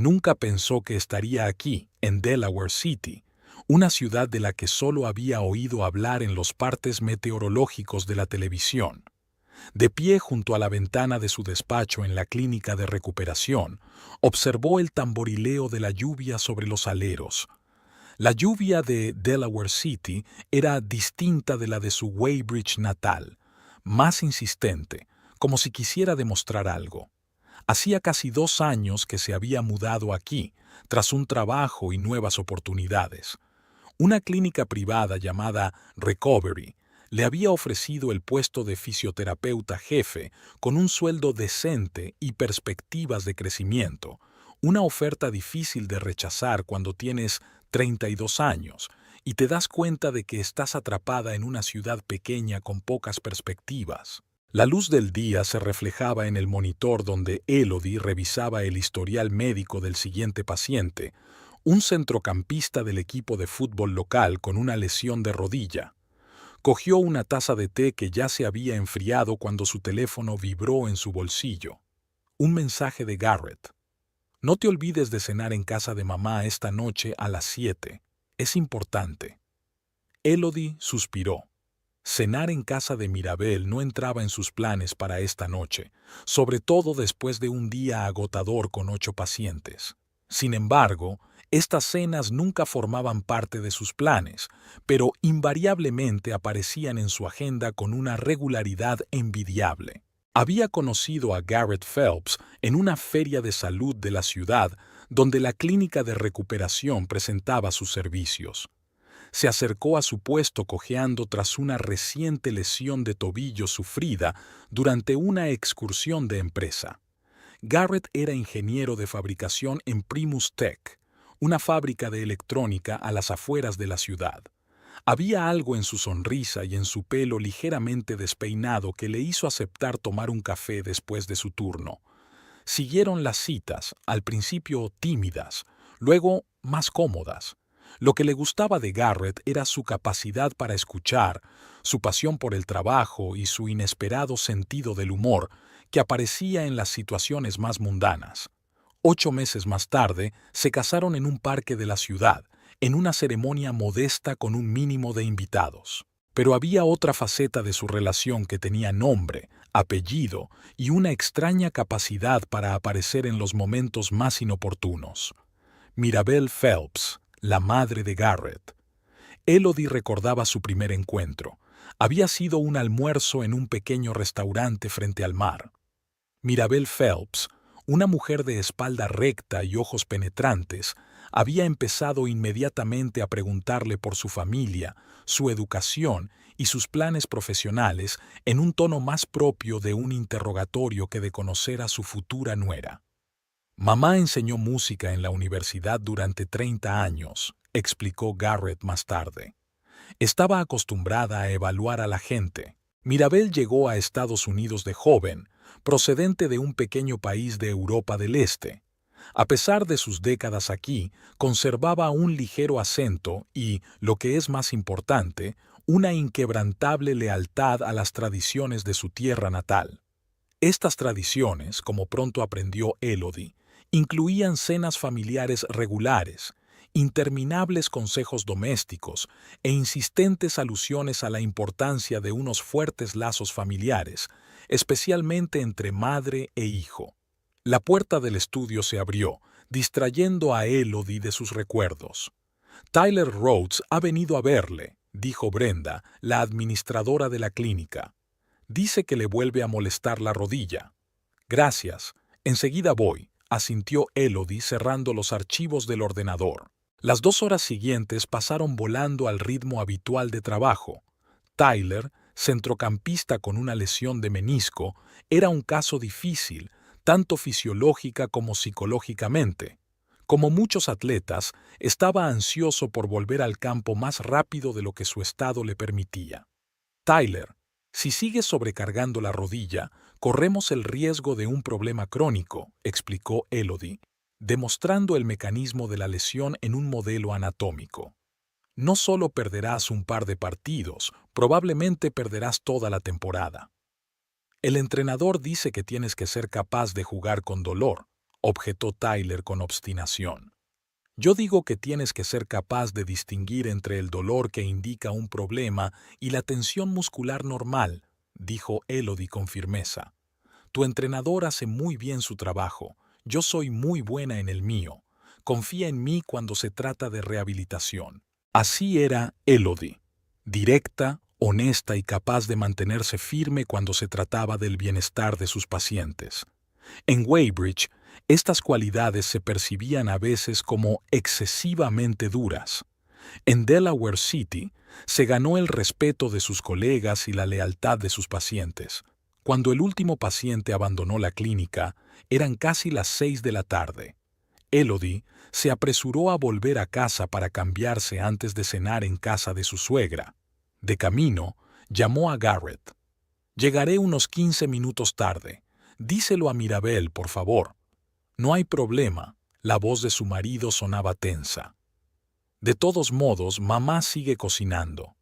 Nunca pensó que estaría aquí, en Delaware City, una ciudad de la que solo había oído hablar en los partes meteorológicos de la televisión. De pie junto a la ventana de su despacho en la clínica de recuperación, observó el tamborileo de la lluvia sobre los aleros. La lluvia de Delaware City era distinta de la de su Weybridge natal, más insistente, como si quisiera demostrar algo. Hacía casi 2 años que se había mudado aquí, tras un trabajo y nuevas oportunidades. Una clínica privada llamada Recovery le había ofrecido el puesto de fisioterapeuta jefe con un sueldo decente y perspectivas de crecimiento, una oferta difícil de rechazar cuando tienes 32 años y te das cuenta de que estás atrapada en una ciudad pequeña con pocas perspectivas. La luz del día se reflejaba en el monitor donde Elodie revisaba el historial médico del siguiente paciente, un centrocampista del equipo de fútbol local con una lesión de rodilla. Cogió una taza de té que ya se había enfriado cuando su teléfono vibró en su bolsillo. Un mensaje de Garrett. No te olvides de cenar en casa de mamá esta noche a las 7. Es importante. Elodie suspiró. Cenar en casa de Mirabel no entraba en sus planes para esta noche, sobre todo después de un día agotador con 8 pacientes. Sin embargo, estas cenas nunca formaban parte de sus planes, pero invariablemente aparecían en su agenda con una regularidad envidiable. Había conocido a Garrett Phelps en una feria de salud de la ciudad donde la clínica de recuperación presentaba sus servicios. Se acercó a su puesto cojeando tras una reciente lesión de tobillo sufrida durante una excursión de empresa. Garrett era ingeniero de fabricación en Primus Tech, una fábrica de electrónica a las afueras de la ciudad. Había algo en su sonrisa y en su pelo ligeramente despeinado que le hizo aceptar tomar un café después de su turno. Siguieron las citas, al principio tímidas, luego más cómodas. Lo que le gustaba de Garrett era su capacidad para escuchar, su pasión por el trabajo y su inesperado sentido del humor, que aparecía en las situaciones más mundanas. 8 meses más tarde, se casaron en un parque de la ciudad, en una ceremonia modesta con un mínimo de invitados. Pero había otra faceta de su relación que tenía nombre, apellido y una extraña capacidad para aparecer en los momentos más inoportunos. Mirabel Phelps, la madre de Garrett. Elodie recordaba su primer encuentro. Había sido un almuerzo en un pequeño restaurante frente al mar. Mirabel Phelps, una mujer de espalda recta y ojos penetrantes, había empezado inmediatamente a preguntarle por su familia, su educación y sus planes profesionales en un tono más propio de un interrogatorio que de conocer a su futura nuera. Mamá enseñó música en la universidad durante 30 años, explicó Garrett más tarde. Estaba acostumbrada a evaluar a la gente. Mirabel llegó a Estados Unidos de joven, procedente de un pequeño país de Europa del Este. A pesar de sus décadas aquí, conservaba un ligero acento y, lo que es más importante, una inquebrantable lealtad a las tradiciones de su tierra natal. Estas tradiciones, como pronto aprendió Elodie, incluían cenas familiares regulares, interminables consejos domésticos e insistentes alusiones a la importancia de unos fuertes lazos familiares, especialmente entre madre e hijo. La puerta del estudio se abrió, distrayendo a Elodie de sus recuerdos. Tyler Rhodes ha venido a verle, dijo Brenda, la administradora de la clínica. Dice que le vuelve a molestar la rodilla. Gracias, enseguida voy, asintió Elodie cerrando los archivos del ordenador. Las 2 horas siguientes pasaron volando al ritmo habitual de trabajo. Tyler, centrocampista con una lesión de menisco, era un caso difícil, tanto fisiológica como psicológicamente. Como muchos atletas, estaba ansioso por volver al campo más rápido de lo que su estado le permitía. Tyler, si sigues sobrecargando la rodilla, corremos el riesgo de un problema crónico, explicó Elodie, demostrando el mecanismo de la lesión en un modelo anatómico. No solo perderás un par de partidos, probablemente perderás toda la temporada. El entrenador dice que tienes que ser capaz de jugar con dolor, objetó Tyler con obstinación. Yo digo que tienes que ser capaz de distinguir entre el dolor que indica un problema y la tensión muscular normal, dijo Elodie con firmeza. Tu entrenador hace muy bien su trabajo. Yo soy muy buena en el mío. Confía en mí cuando se trata de rehabilitación. Así era Elodie, directa, honesta y capaz de mantenerse firme cuando se trataba del bienestar de sus pacientes. En Weybridge, estas cualidades se percibían a veces como excesivamente duras. En Delaware City, se ganó el respeto de sus colegas y la lealtad de sus pacientes. Cuando el último paciente abandonó la clínica, eran casi las 6 de la tarde. Elodie se apresuró a volver a casa para cambiarse antes de cenar en casa de su suegra. De camino, llamó a Garrett. «Llegaré unos 15 minutos tarde. Díselo a Mirabel, por favor». «No hay problema», la voz de su marido sonaba tensa. «De todos modos, mamá sigue cocinando».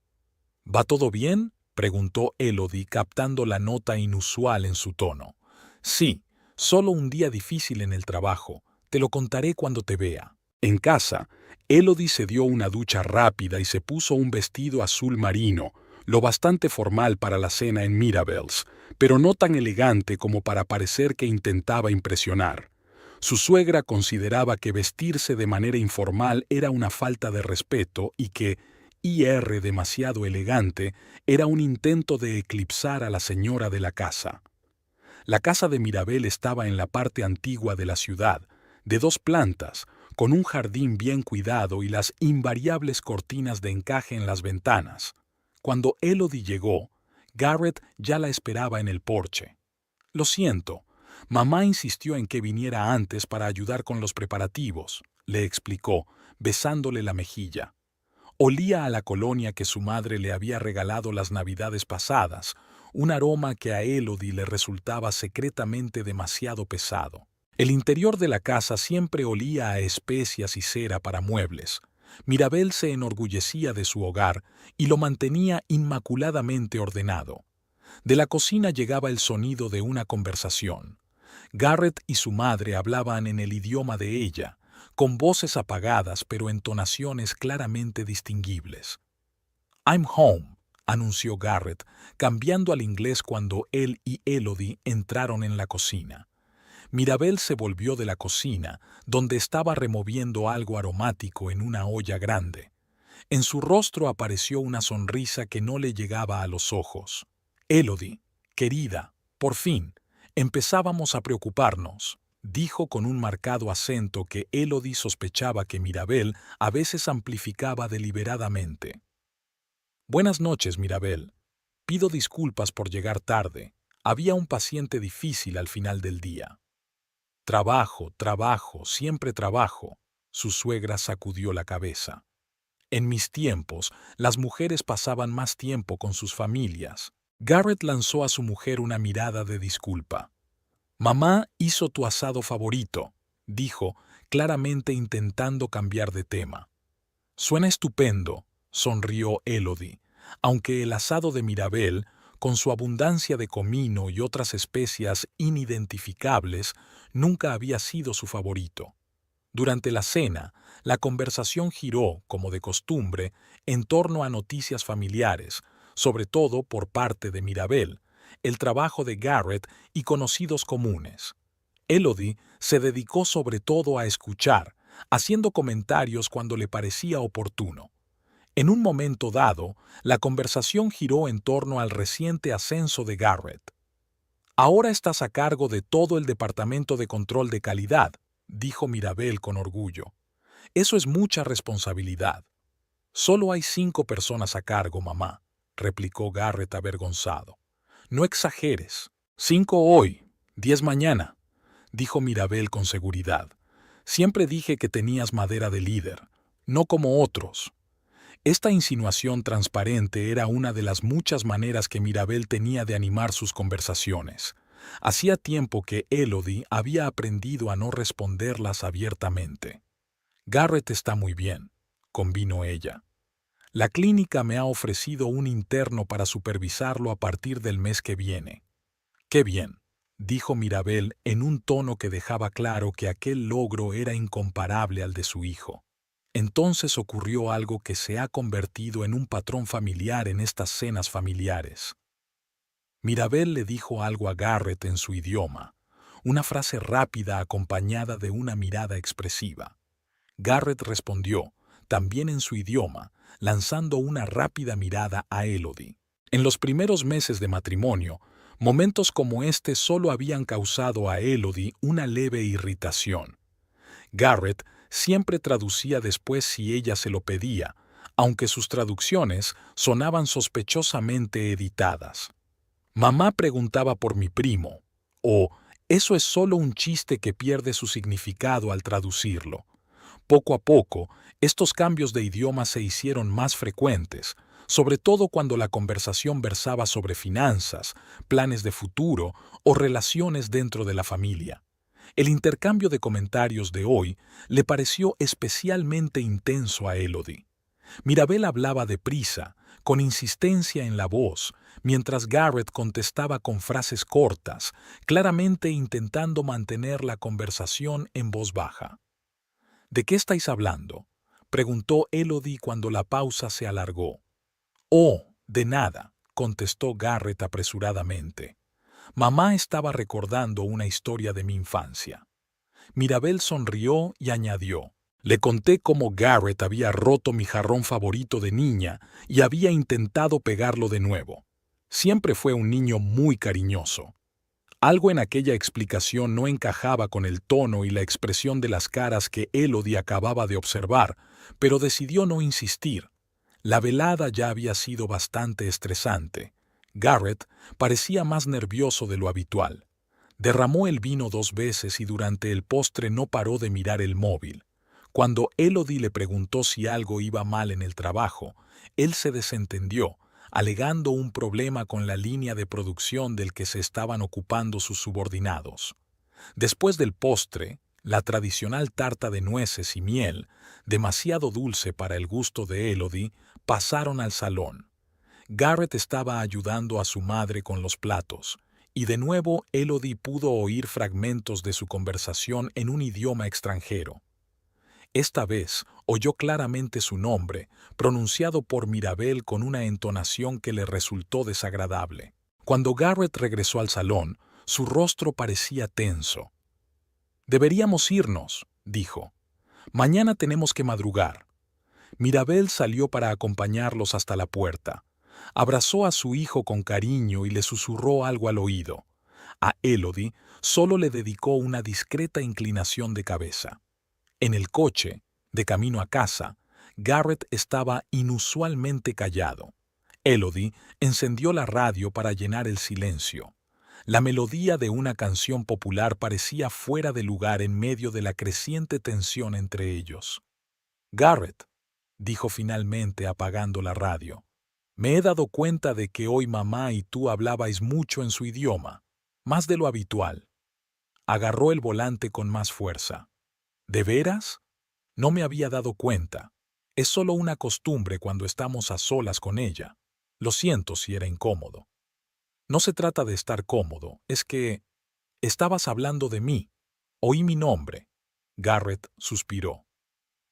«¿Va todo bien?», preguntó Elodie, captando la nota inusual en su tono. «Sí, solo un día difícil en el trabajo. Te lo contaré cuando te vea». En casa, Elodie se dio una ducha rápida y se puso un vestido azul marino, lo bastante formal para la cena en Mirabel's, pero no tan elegante como para parecer que intentaba impresionar. Su suegra consideraba que vestirse de manera informal era una falta de respeto y que ir demasiado elegante era un intento de eclipsar a la señora de la casa. La casa de Mirabel estaba en la parte antigua de la ciudad, de 2 plantas, con un jardín bien cuidado y las invariables cortinas de encaje en las ventanas. Cuando Elodie llegó, Garrett ya la esperaba en el porche. «Lo siento, mamá insistió en que viniera antes para ayudar con los preparativos», le explicó, besándole la mejilla. Olía a la colonia que su madre le había regalado las navidades pasadas, un aroma que a Elodie le resultaba secretamente demasiado pesado. El interior de la casa siempre olía a especias y cera para muebles. Mirabel se enorgullecía de su hogar y lo mantenía inmaculadamente ordenado. De la cocina llegaba el sonido de una conversación. Garrett y su madre hablaban en el idioma de ella, con voces apagadas pero entonaciones claramente distinguibles. «I'm home», anunció Garrett, cambiando al inglés cuando él y Elodie entraron en la cocina. Mirabel se volvió de la cocina, donde estaba removiendo algo aromático en una olla grande. En su rostro apareció una sonrisa que no le llegaba a los ojos. «Elodie, querida, por fin, empezábamos a preocuparnos», dijo con un marcado acento que Elodie sospechaba que Mirabel a veces amplificaba deliberadamente. «Buenas noches, Mirabel. Pido disculpas por llegar tarde. Había un paciente difícil al final del día». «Trabajo, trabajo, siempre trabajo», su suegra sacudió la cabeza. «En mis tiempos, las mujeres pasaban más tiempo con sus familias». Garrett lanzó a su mujer una mirada de disculpa. «Mamá hizo tu asado favorito», dijo, claramente intentando cambiar de tema. «Suena estupendo», sonrió Elodie, aunque el asado de Mirabel, con su abundancia de comino y otras especias inidentificables, nunca había sido su favorito. Durante la cena, la conversación giró, como de costumbre, en torno a noticias familiares, sobre todo por parte de Mirabel, el trabajo de Garrett y conocidos comunes. Elodie se dedicó sobre todo a escuchar, haciendo comentarios cuando le parecía oportuno. En un momento dado, la conversación giró en torno al reciente ascenso de Garrett. «Ahora estás a cargo de todo el departamento de control de calidad», dijo Mirabel con orgullo. «Eso es mucha responsabilidad». «Solo hay 5 personas a cargo, mamá», replicó Garrett avergonzado. «No exageres. 5 hoy, 10 mañana», dijo Mirabel con seguridad. «Siempre dije que tenías madera de líder, no como otros». Esta insinuación transparente era una de las muchas maneras que Mirabel tenía de animar sus conversaciones. Hacía tiempo que Elodie había aprendido a no responderlas abiertamente. «Garrett está muy bien», convino ella. «La clínica me ha ofrecido un interno para supervisarlo a partir del mes que viene». «Qué bien», dijo Mirabel en un tono que dejaba claro que aquel logro era incomparable al de su hijo. Entonces ocurrió algo que se ha convertido en un patrón familiar en estas cenas familiares. Mirabel le dijo algo a Garrett en su idioma, una frase rápida acompañada de una mirada expresiva. Garrett respondió, también en su idioma, lanzando una rápida mirada a Elodie. En los primeros meses de matrimonio, momentos como este solo habían causado a Elodie una leve irritación. Garrett siempre traducía después si ella se lo pedía, aunque sus traducciones sonaban sospechosamente editadas. Mamá preguntaba por mi primo, o eso es solo un chiste que pierde su significado al traducirlo. Poco a poco, estos cambios de idioma se hicieron más frecuentes, sobre todo cuando la conversación versaba sobre finanzas, planes de futuro o relaciones dentro de la familia. El intercambio de comentarios de hoy le pareció especialmente intenso a Elodie. Mirabel hablaba deprisa, con insistencia en la voz, mientras Garrett contestaba con frases cortas, claramente intentando mantener la conversación en voz baja. ¿De qué estáis hablando?, preguntó Elodie cuando la pausa se alargó. Oh, de nada, contestó Garrett apresuradamente. Mamá estaba recordando una historia de mi infancia. Mirabel sonrió y añadió, le conté cómo Garrett había roto mi jarrón favorito de niña y había intentado pegarlo de nuevo. Siempre fue un niño muy cariñoso. Algo en aquella explicación no encajaba con el tono y la expresión de las caras que Elodie acababa de observar, pero decidió no insistir. La velada ya había sido bastante estresante. Garrett parecía más nervioso de lo habitual. Derramó el vino 2 veces y durante el postre no paró de mirar el móvil. Cuando Elodie le preguntó si algo iba mal en el trabajo, él se desentendió, alegando un problema con la línea de producción del que se estaban ocupando sus subordinados. Después del postre, la tradicional tarta de nueces y miel, demasiado dulce para el gusto de Elodie, pasaron al salón. Garrett estaba ayudando a su madre con los platos, y de nuevo Elodie pudo oír fragmentos de su conversación en un idioma extranjero. Esta vez oyó claramente su nombre, pronunciado por Mirabel con una entonación que le resultó desagradable. Cuando Garrett regresó al salón, su rostro parecía tenso. «Deberíamos irnos», dijo. «Mañana tenemos que madrugar». Mirabel salió para acompañarlos hasta la puerta. Abrazó a su hijo con cariño y le susurró algo al oído. A Elodie solo le dedicó una discreta inclinación de cabeza. En el coche, de camino a casa, Garrett estaba inusualmente callado. Elodie encendió la radio para llenar el silencio. La melodía de una canción popular parecía fuera de lugar en medio de la creciente tensión entre ellos. «Garrett», dijo finalmente apagando la radio, «me he dado cuenta de que hoy mamá y tú hablabais mucho en su idioma, más de lo habitual». Agarró el volante con más fuerza. «¿De veras? No me había dado cuenta. Es solo una costumbre cuando estamos a solas con ella. Lo siento si era incómodo». «No se trata de estar cómodo, es que estabas hablando de mí. Oí mi nombre». Garrett suspiró.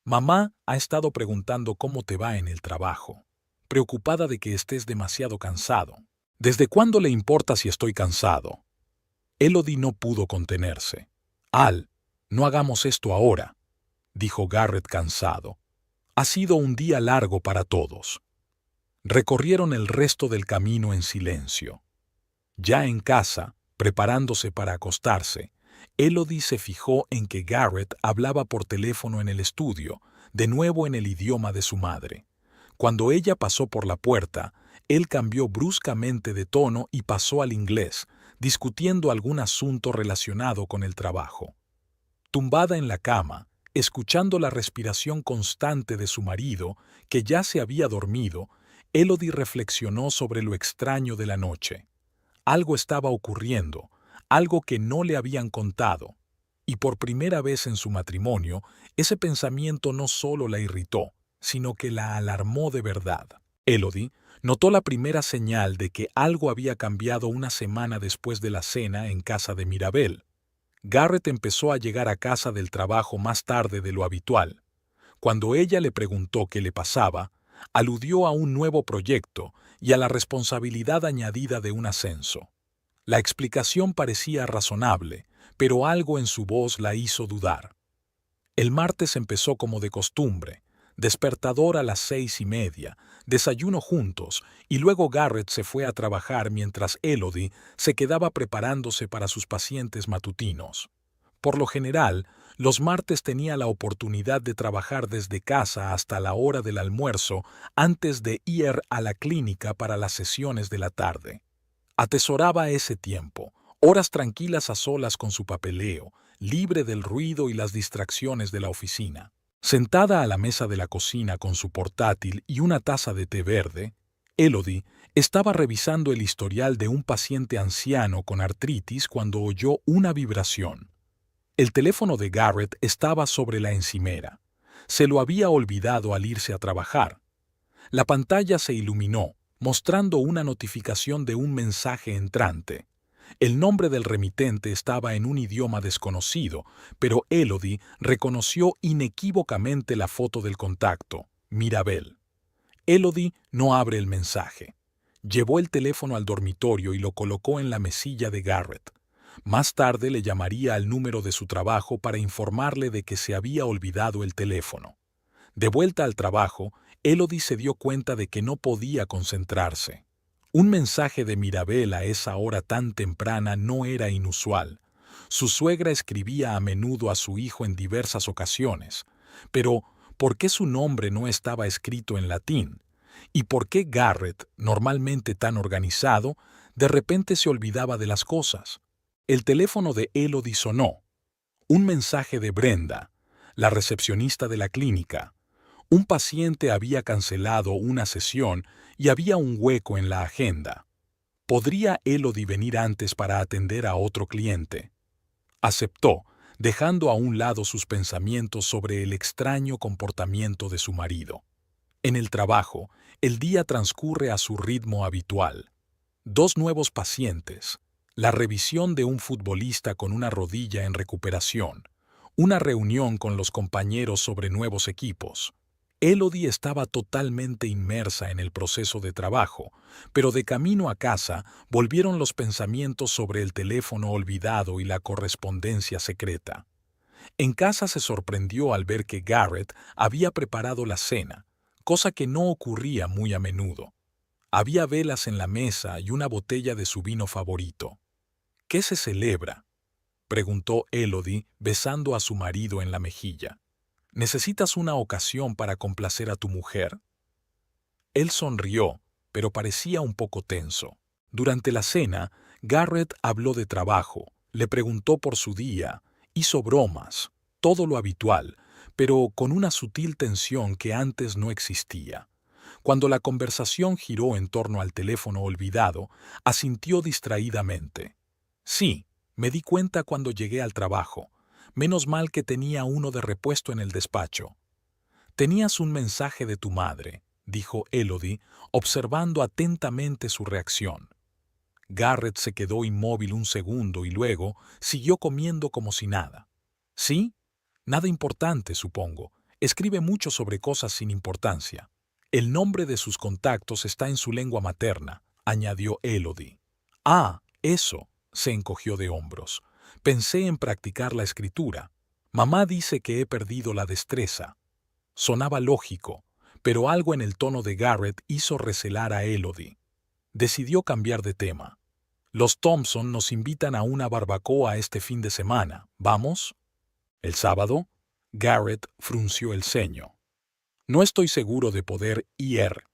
«Mamá ha estado preguntando cómo te va en el trabajo, preocupada de que estés demasiado cansado». «¿Desde cuándo le importa si estoy cansado?» Elodie no pudo contenerse. «Al, no hagamos esto ahora», dijo Garrett cansado. «Ha sido un día largo para todos». Recorrieron el resto del camino en silencio. Ya en casa, preparándose para acostarse, Elodie se fijó en que Garrett hablaba por teléfono en el estudio, de nuevo en el idioma de su madre. Cuando ella pasó por la puerta, él cambió bruscamente de tono y pasó al inglés, discutiendo algún asunto relacionado con el trabajo. Tumbada en la cama, escuchando la respiración constante de su marido, que ya se había dormido, Elodie reflexionó sobre lo extraño de la noche. Algo estaba ocurriendo, algo que no le habían contado, y por primera vez en su matrimonio, ese pensamiento no solo la irritó, sino que la alarmó de verdad. Elodie notó la primera señal de que algo había cambiado una semana después de la cena en casa de Mirabel. Garrett empezó a llegar a casa del trabajo más tarde de lo habitual. Cuando ella le preguntó qué le pasaba, aludió a un nuevo proyecto y a la responsabilidad añadida de un ascenso. La explicación parecía razonable, pero algo en su voz la hizo dudar. El martes empezó como de costumbre, despertador a las 6:30, desayuno juntos, y luego Garrett se fue a trabajar mientras Elodie se quedaba preparándose para sus pacientes matutinos. Por lo general, los martes tenía la oportunidad de trabajar desde casa hasta la hora del almuerzo antes de ir a la clínica para las sesiones de la tarde. Atesoraba ese tiempo, horas tranquilas a solas con su papeleo, libre del ruido y las distracciones de la oficina. Sentada a la mesa de la cocina con su portátil y una taza de té verde, Elodie estaba revisando el historial de un paciente anciano con artritis cuando oyó una vibración. El teléfono de Garrett estaba sobre la encimera. Se lo había olvidado al irse a trabajar. La pantalla se iluminó, mostrando una notificación de un mensaje entrante. El nombre del remitente estaba en un idioma desconocido, pero Elodie reconoció inequívocamente la foto del contacto, Mirabel. Elodie no abre el mensaje. Llevó el teléfono al dormitorio y lo colocó en la mesilla de Garrett. Más tarde le llamaría al número de su trabajo para informarle de que se había olvidado el teléfono. De vuelta al trabajo, Elodie se dio cuenta de que no podía concentrarse. Un mensaje de Mirabel a esa hora tan temprana no era inusual. Su suegra escribía a menudo a su hijo en diversas ocasiones. Pero, ¿por qué su nombre no estaba escrito en latín? ¿Y por qué Garrett, normalmente tan organizado, de repente se olvidaba de las cosas? El teléfono de Elodie sonó. Un mensaje de Brenda, la recepcionista de la clínica. Un paciente había cancelado una sesión y había un hueco en la agenda. ¿Podría Elodie venir antes para atender a otro cliente? Aceptó, dejando a un lado sus pensamientos sobre el extraño comportamiento de su marido. En el trabajo, el día transcurre a su ritmo habitual. 2 nuevos pacientes, la revisión de un futbolista con una rodilla en recuperación, una reunión con los compañeros sobre nuevos equipos. Elodie estaba totalmente inmersa en el proceso de trabajo, pero de camino a casa volvieron los pensamientos sobre el teléfono olvidado y la correspondencia secreta. En casa se sorprendió al ver que Garrett había preparado la cena, cosa que no ocurría muy a menudo. Había velas en la mesa y una botella de su vino favorito. ¿Qué se celebra?, preguntó Elodie besando a su marido en la mejilla. ¿Necesitas una ocasión para complacer a tu mujer? Él sonrió, pero parecía un poco tenso. Durante la cena, Garrett habló de trabajo, le preguntó por su día, hizo bromas, todo lo habitual, pero con una sutil tensión que antes no existía. Cuando la conversación giró en torno al teléfono olvidado, asintió distraídamente. Sí, me di cuenta cuando llegué al trabajo. Menos mal que tenía uno de repuesto en el despacho. Tenías un mensaje de tu madre, dijo Elodie, observando atentamente su reacción. Garrett se quedó inmóvil un segundo y luego siguió comiendo como si nada. ¿Sí? Nada importante, supongo. Escribe mucho sobre cosas sin importancia. El nombre de sus contactos está en su lengua materna, añadió Elodie. Ah, eso, se encogió de hombros. Pensé en practicar la escritura. Mamá dice que he perdido la destreza. Sonaba lógico, pero algo en el tono de Garrett hizo recelar a Elodie. Decidió cambiar de tema. Los Thompson nos invitan a una barbacoa este fin de semana. ¿Vamos? ¿El sábado? Garrett frunció el ceño. No estoy seguro de poder ir.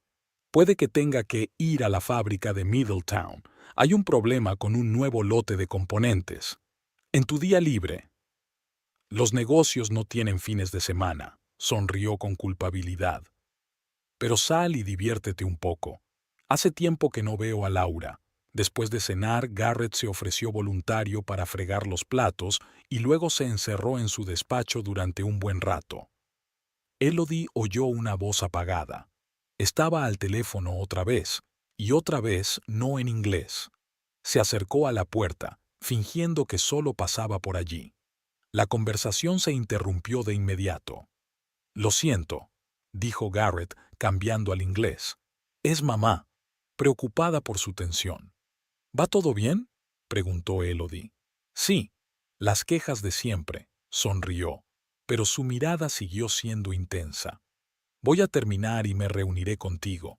Puede que tenga que ir a la fábrica de Middletown. Hay un problema con un nuevo lote de componentes. En tu día libre. Los negocios no tienen fines de semana, sonrió con culpabilidad. Pero sal y diviértete un poco. Hace tiempo que no veo a Laura. Después de cenar, Garrett se ofreció voluntario para fregar los platos y luego se encerró en su despacho durante un buen rato. Elodie oyó una voz apagada. Estaba al teléfono y otra vez no en inglés. Se acercó a la puerta, fingiendo que solo pasaba por allí. La conversación se interrumpió de inmediato. «Lo siento», dijo Garrett, cambiando al inglés. «Es mamá», preocupada por su tensión. «¿Va todo bien?», preguntó Elodie. «Sí, las quejas de siempre», sonrió, pero su mirada siguió siendo intensa. «Voy a terminar y me reuniré contigo».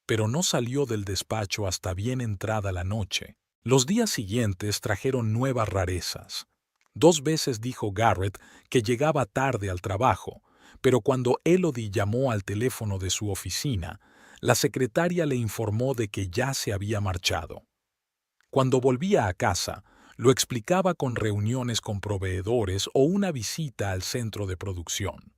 Pero no salió del despacho hasta bien entrada la noche. Los días siguientes trajeron nuevas rarezas. 2 veces dijo Garrett que llegaba tarde al trabajo, pero cuando Elodie llamó al teléfono de su oficina, la secretaria le informó de que ya se había marchado. Cuando volvía a casa, lo explicaba con reuniones con proveedores o una visita al centro de producción.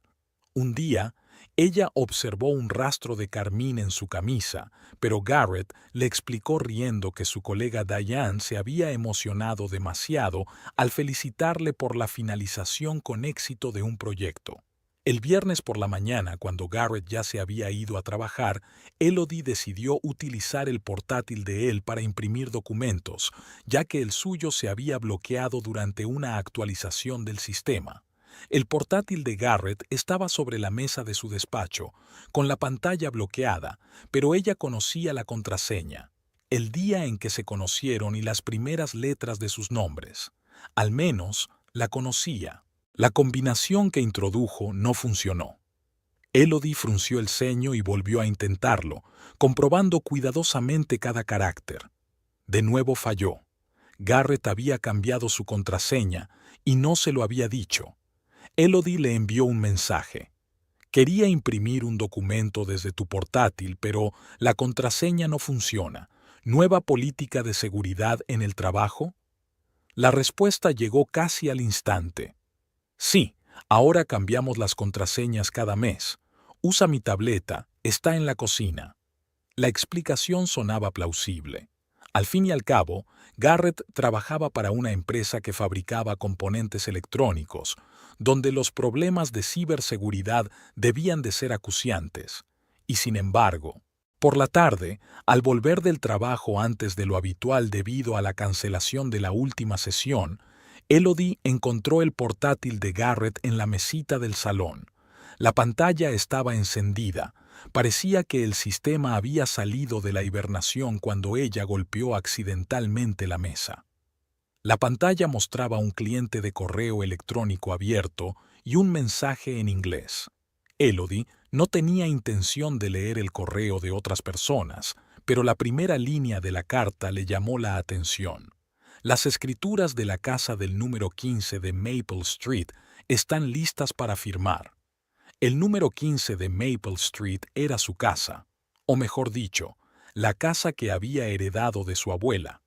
Un día, ella observó un rastro de carmín en su camisa, pero Garrett le explicó riendo que su colega Diane se había emocionado demasiado al felicitarle por la finalización con éxito de un proyecto. El viernes por la mañana, cuando Garrett ya se había ido a trabajar, Elodie decidió utilizar el portátil de él para imprimir documentos, ya que el suyo se había bloqueado durante una actualización del sistema. El portátil de Garrett estaba sobre la mesa de su despacho, con la pantalla bloqueada, pero ella conocía la contraseña, el día en que se conocieron y las primeras letras de sus nombres. Al menos, la conocía. La combinación que introdujo no funcionó. Elodie frunció el ceño y volvió a intentarlo, comprobando cuidadosamente cada carácter. De nuevo falló. Garrett había cambiado su contraseña y no se lo había dicho. Elodie le envió un mensaje. «Quería imprimir un documento desde tu portátil, pero la contraseña no funciona. ¿Nueva política de seguridad en el trabajo?». La respuesta llegó casi al instante. «Sí, ahora cambiamos las contraseñas cada mes. Usa mi tableta, está en la cocina». La explicación sonaba plausible. Al fin y al cabo, Garrett trabajaba para una empresa que fabricaba componentes electrónicos, donde los problemas de ciberseguridad debían de ser acuciantes. Y sin embargo, por la tarde, al volver del trabajo antes de lo habitual debido a la cancelación de la última sesión, Elodie encontró el portátil de Garrett en la mesita del salón. La pantalla estaba encendida. Parecía que el sistema había salido de la hibernación cuando ella golpeó accidentalmente la mesa. La pantalla mostraba un cliente de correo electrónico abierto y un mensaje en inglés. Elodie no tenía intención de leer el correo de otras personas, pero la primera línea de la carta le llamó la atención. «Las escrituras de la casa del número 15 de Maple Street están listas para firmar». El número 15 de Maple Street era su casa, o mejor dicho, la casa que había heredado de su abuela.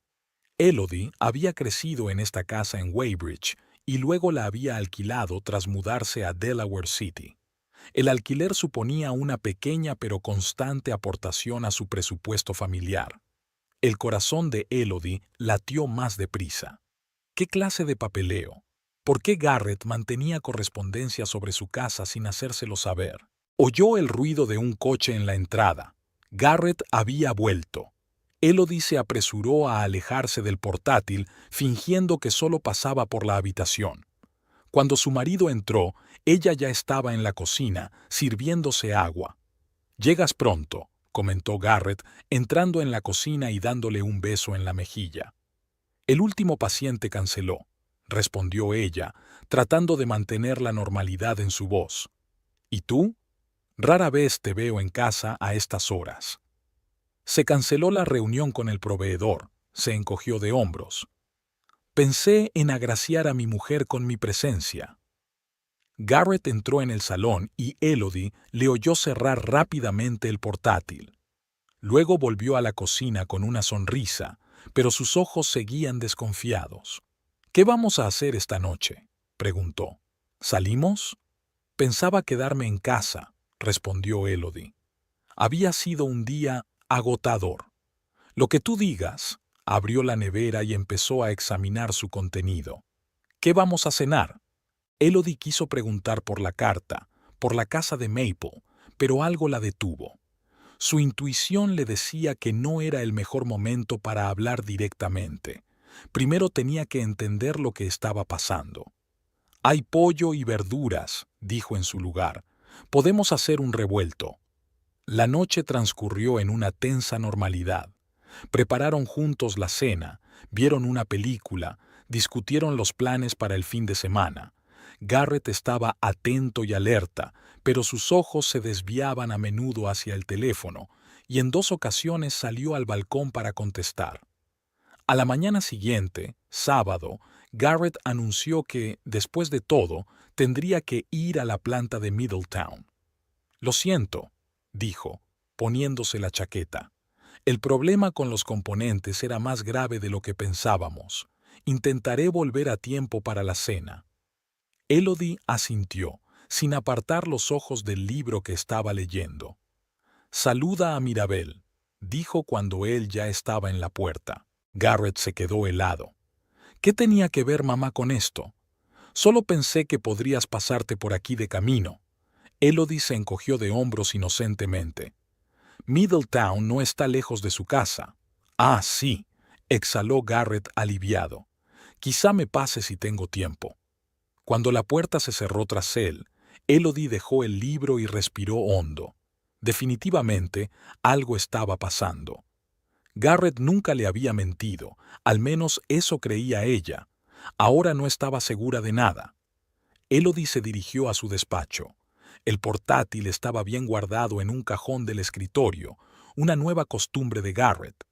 Elodie había crecido en esta casa en Weybridge y luego la había alquilado tras mudarse a Delaware City. El alquiler suponía una pequeña pero constante aportación a su presupuesto familiar. El corazón de Elodie latió más deprisa. ¿Qué clase de papeleo? ¿Por qué Garrett mantenía correspondencia sobre su casa sin hacérselo saber? Oyó el ruido de un coche en la entrada. Garrett había vuelto. Elodie se apresuró a alejarse del portátil, fingiendo que solo pasaba por la habitación. Cuando su marido entró, ella ya estaba en la cocina, sirviéndose agua. «Llegas pronto», comentó Garrett, entrando en la cocina y dándole un beso en la mejilla. «El último paciente canceló», respondió ella, tratando de mantener la normalidad en su voz. «¿Y tú? Rara vez te veo en casa a estas horas». «Se canceló la reunión con el proveedor», se encogió de hombros. «Pensé en agraciar a mi mujer con mi presencia». Garrett entró en el salón y Elodie le oyó cerrar rápidamente el portátil. Luego volvió a la cocina con una sonrisa, pero sus ojos seguían desconfiados. «¿Qué vamos a hacer esta noche?», preguntó. «¿Salimos?» «Pensaba quedarme en casa», respondió Elodie. Había sido un día agotador. «Lo que tú digas». Abrió la nevera y empezó a examinar su contenido. «¿Qué vamos a cenar?». Elodie quiso preguntar por la carta, por la casa de Maple, pero algo la detuvo. Su intuición le decía que no era el mejor momento para hablar directamente. Primero tenía que entender lo que estaba pasando. «Hay pollo y verduras», dijo en su lugar. «Podemos hacer un revuelto». La noche transcurrió en una tensa normalidad. Prepararon juntos la cena, vieron una película, discutieron los planes para el fin de semana. Garrett estaba atento y alerta, pero sus ojos se desviaban a menudo hacia el teléfono, y en 2 ocasiones salió al balcón para contestar. A la mañana siguiente, sábado, Garrett anunció que, después de todo, tendría que ir a la planta de Middletown. «Lo siento», dijo, poniéndose la chaqueta. «El problema con los componentes era más grave de lo que pensábamos. Intentaré volver a tiempo para la cena». Elodie asintió, sin apartar los ojos del libro que estaba leyendo. «Saluda a Mirabel», dijo cuando él ya estaba en la puerta. Garrett se quedó helado. «¿Qué tenía que ver mamá con esto? Solo pensé que podrías pasarte por aquí de camino». Elodie se encogió de hombros inocentemente. «Middletown no está lejos de su casa». «Ah, sí», exhaló Garrett aliviado. «Quizá me pase si tengo tiempo». Cuando la puerta se cerró tras él, Elodie dejó el libro y respiró hondo. Definitivamente, algo estaba pasando. Garrett nunca le había mentido, al menos eso creía ella. Ahora no estaba segura de nada. Elodie se dirigió a su despacho. El portátil estaba bien guardado en un cajón del escritorio, una nueva costumbre de Garrett.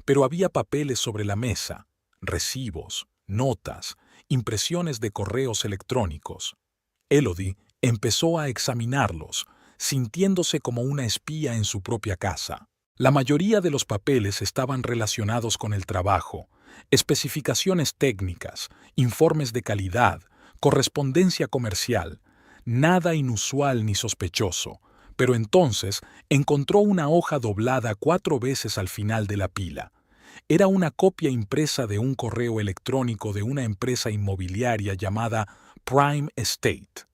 Pero había papeles sobre la mesa, recibos, notas, impresiones de correos electrónicos. Elodie empezó a examinarlos, sintiéndose como una espía en su propia casa. La mayoría de los papeles estaban relacionados con el trabajo, especificaciones técnicas, informes de calidad, correspondencia comercial, nada inusual ni sospechoso, pero entonces encontró una hoja doblada 4 veces al final de la pila. Era una copia impresa de un correo electrónico de una empresa inmobiliaria llamada Prime Estate.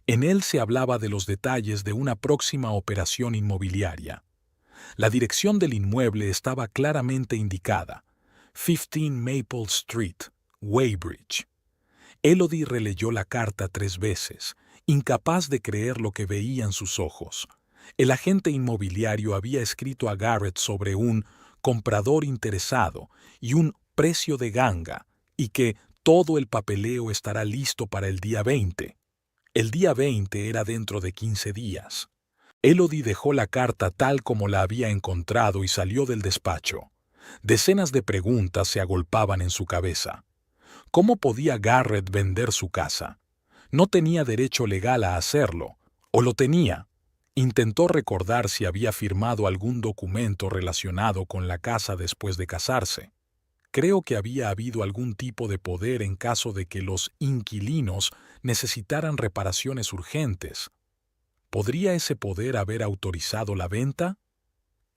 En él se hablaba de los detalles de una próxima operación inmobiliaria. La dirección del inmueble estaba claramente indicada: 15 Maple Street, Weybridge. Elodie releyó la carta 3 veces, incapaz de creer lo que veían sus ojos. El agente inmobiliario había escrito a Garrett sobre un comprador interesado y un precio de ganga, y que todo el papeleo estará listo para el día 20. El día 20 era dentro de 15 días. Elodie dejó la carta tal como la había encontrado y salió del despacho. Decenas de preguntas se agolpaban en su cabeza. ¿Cómo podía Garrett vender su casa? No tenía derecho legal a hacerlo, ¿o lo tenía? Intentó recordar si había firmado algún documento relacionado con la casa después de casarse. Creo que había habido algún tipo de poder en caso de que los inquilinos necesitaran reparaciones urgentes. ¿Podría ese poder haber autorizado la venta?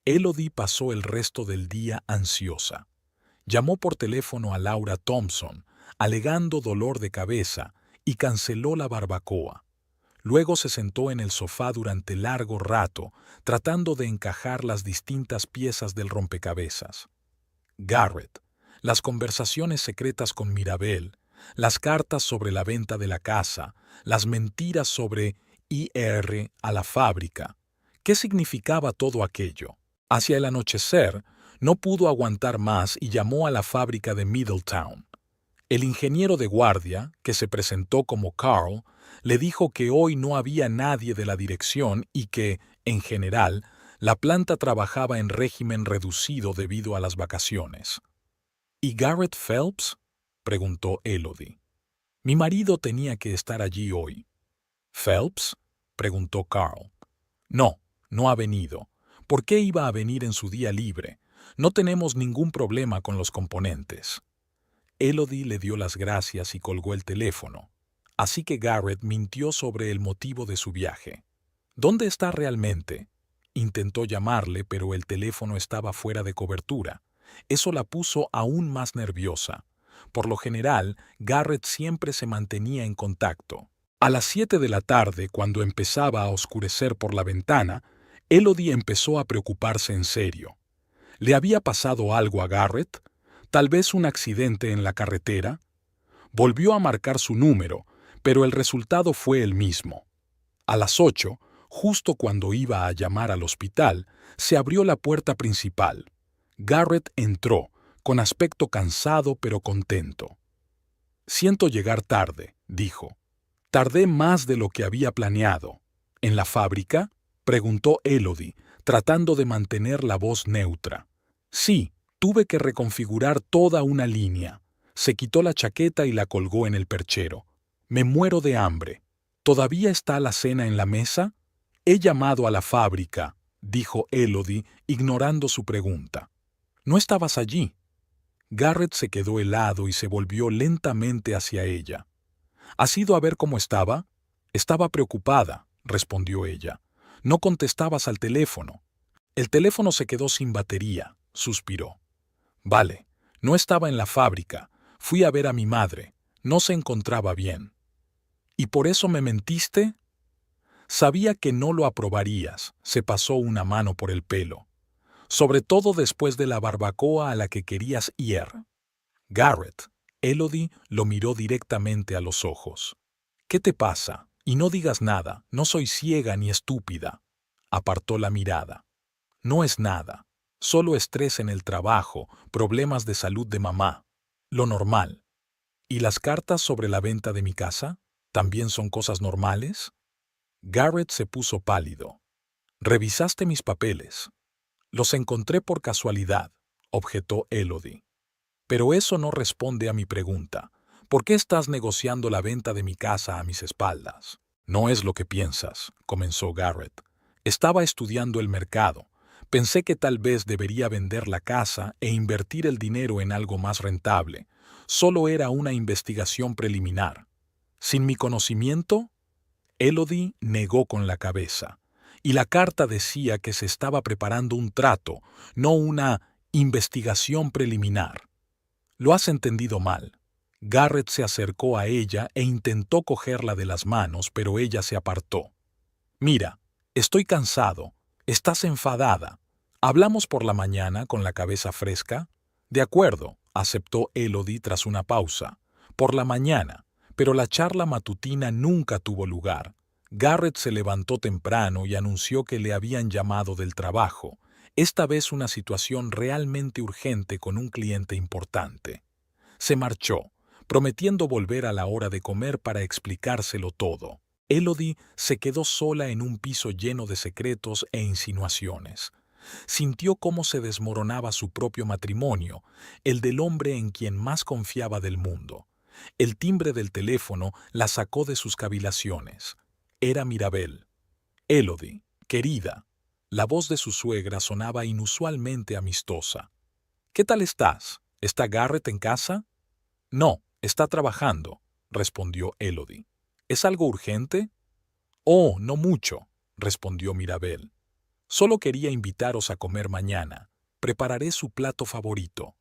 Elodie pasó el resto del día ansiosa. Llamó por teléfono a Laura Thompson, alegando dolor de cabeza, y canceló la barbacoa. Luego se sentó en el sofá durante largo rato, tratando de encajar las distintas piezas del rompecabezas. Garrett, las conversaciones secretas con Mirabel, las cartas sobre la venta de la casa, las mentiras sobre ir a la fábrica. ¿Qué significaba todo aquello? Hacia el anochecer, no pudo aguantar más y llamó a la fábrica de Middletown. El ingeniero de guardia, que se presentó como Carl, le dijo que hoy no había nadie de la dirección y que, en general, la planta trabajaba en régimen reducido debido a las vacaciones. ¿Y Garrett Phelps?, preguntó Elodie. Mi marido tenía que estar allí hoy. ¿Phelps?, preguntó Carl. No, no ha venido. ¿Por qué iba a venir en su día libre? No tenemos ningún problema con los componentes. Elodie le dio las gracias y colgó el teléfono. Así que Garrett mintió sobre el motivo de su viaje. ¿Dónde está realmente? Intentó llamarle, pero el teléfono estaba fuera de cobertura. Eso la puso aún más nerviosa. Por lo general, Garrett siempre se mantenía en contacto. A las 7 de la tarde, cuando empezaba a oscurecer por la ventana, Elodie empezó a preocuparse en serio. ¿Le había pasado algo a Garrett? ¿Tal vez un accidente en la carretera? Volvió a marcar su número, pero el resultado fue el mismo. A las 8, justo cuando iba a llamar al hospital, se abrió la puerta principal. Garrett entró, con aspecto cansado pero contento. «Siento llegar tarde», dijo. «Tardé más de lo que había planeado». «¿En la fábrica?», preguntó Elodie, tratando de mantener la voz neutra. «Sí, tuve que reconfigurar toda una línea». Se quitó la chaqueta y la colgó en el perchero. «Me muero de hambre. ¿Todavía está la cena en la mesa?» «He llamado a la fábrica», dijo Elodie, ignorando su pregunta. «¿No estabas allí?» Garrett se quedó helado y se volvió lentamente hacia ella. «¿Has ido a ver cómo estaba?» «Estaba preocupada», respondió ella. «No contestabas al teléfono». «El teléfono se quedó sin batería», suspiró. «Vale, no estaba en la fábrica. Fui a ver a mi madre. No se encontraba bien». «¿Y por eso me mentiste?» «Sabía que no lo aprobarías», se pasó una mano por el pelo. «Sobre todo después de la barbacoa a la que querías ir». «Garrett», Elodie lo miró directamente a los ojos. «¿Qué te pasa? Y no digas nada, no soy ciega ni estúpida». Apartó la mirada. «No es nada. Solo estrés en el trabajo, problemas de salud de mamá. Lo normal». «¿Y las cartas sobre la venta de mi casa? ¿También son cosas normales?» Garrett se puso pálido. «¿Revisaste mis papeles?» «Los encontré por casualidad», objetó Elodie. «Pero eso no responde a mi pregunta. ¿Por qué estás negociando la venta de mi casa a mis espaldas?» «No es lo que piensas», comenzó Garrett. «Estaba estudiando el mercado. Pensé que tal vez debería vender la casa e invertir el dinero en algo más rentable. Solo era una investigación preliminar». «¿Sin mi conocimiento?» Elodie negó con la cabeza. Y la carta decía que se estaba preparando un trato, no una investigación preliminar. «Lo has entendido mal». Garrett se acercó a ella e intentó cogerla de las manos, pero ella se apartó. «Mira, estoy cansado. Estás enfadada. ¿Hablamos por la mañana con la cabeza fresca?» «De acuerdo», aceptó Elodie tras una pausa. «Por la mañana». Pero la charla matutina nunca tuvo lugar. Garrett se levantó temprano y anunció que le habían llamado del trabajo, esta vez una situación realmente urgente con un cliente importante. Se marchó, prometiendo volver a la hora de comer para explicárselo todo. Elodie se quedó sola en un piso lleno de secretos e insinuaciones. Sintió cómo se desmoronaba su propio matrimonio, el del hombre en quien más confiaba del mundo. El timbre del teléfono la sacó de sus cavilaciones. Era Mirabel. «Elodie, querida». La voz de su suegra sonaba inusualmente amistosa. «¿Qué tal estás? ¿Está Garrett en casa?» «No, está trabajando», respondió Elodie. «¿Es algo urgente?» «Oh, no mucho», respondió Mirabel. «Solo quería invitaros a comer mañana. Prepararé su plato favorito».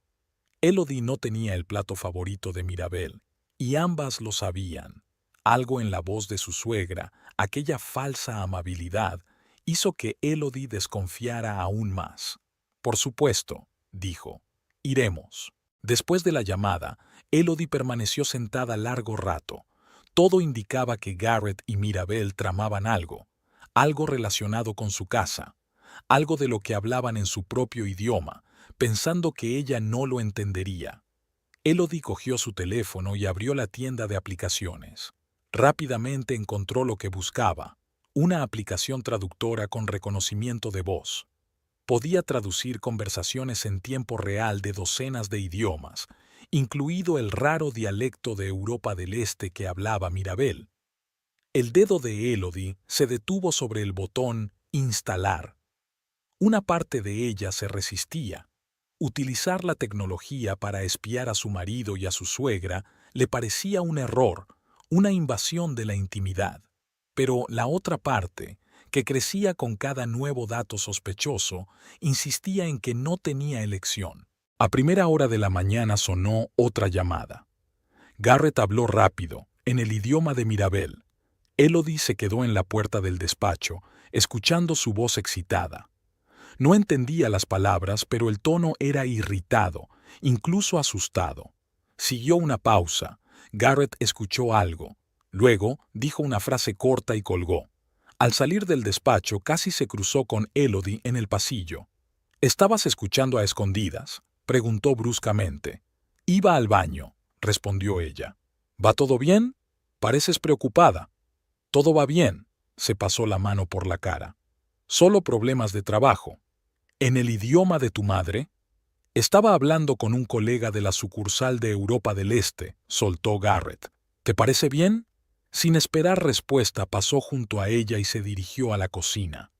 Elodie no tenía el plato favorito de Mirabel, y ambas lo sabían. Algo en la voz de su suegra, aquella falsa amabilidad, hizo que Elodie desconfiara aún más. «Por supuesto», dijo. «Iremos». Después de la llamada, Elodie permaneció sentada largo rato. Todo indicaba que Garrett y Mirabel tramaban algo relacionado con su casa, algo de lo que hablaban en su propio idioma, pensando que ella no lo entendería. Elodie cogió su teléfono y abrió la tienda de aplicaciones. Rápidamente encontró lo que buscaba, una aplicación traductora con reconocimiento de voz. Podía traducir conversaciones en tiempo real de docenas de idiomas, incluido el raro dialecto de Europa del Este que hablaba Mirabel. El dedo de Elodie se detuvo sobre el botón «Instalar». Una parte de ella se resistía. Utilizar la tecnología para espiar a su marido y a su suegra le parecía un error, una invasión de la intimidad. Pero la otra parte, que crecía con cada nuevo dato sospechoso, insistía en que no tenía elección. A primera hora de la mañana sonó otra llamada. Garrett habló rápido, en el idioma de Mirabel. Elodie se quedó en la puerta del despacho, escuchando su voz excitada. No entendía las palabras, pero el tono era irritado, incluso asustado. Siguió una pausa. Garrett escuchó algo. Luego dijo una frase corta y colgó. Al salir del despacho casi se cruzó con Elodie en el pasillo. ¿Estabas escuchando a escondidas?, preguntó bruscamente. Iba al baño, respondió ella. ¿Va todo bien? Pareces preocupada. Todo va bien, se pasó la mano por la cara. Solo problemas de trabajo. ¿En el idioma de tu madre? Estaba hablando con un colega de la sucursal de Europa del Este, soltó Garrett. ¿Te parece bien? Sin esperar respuesta, pasó junto a ella y se dirigió a la cocina.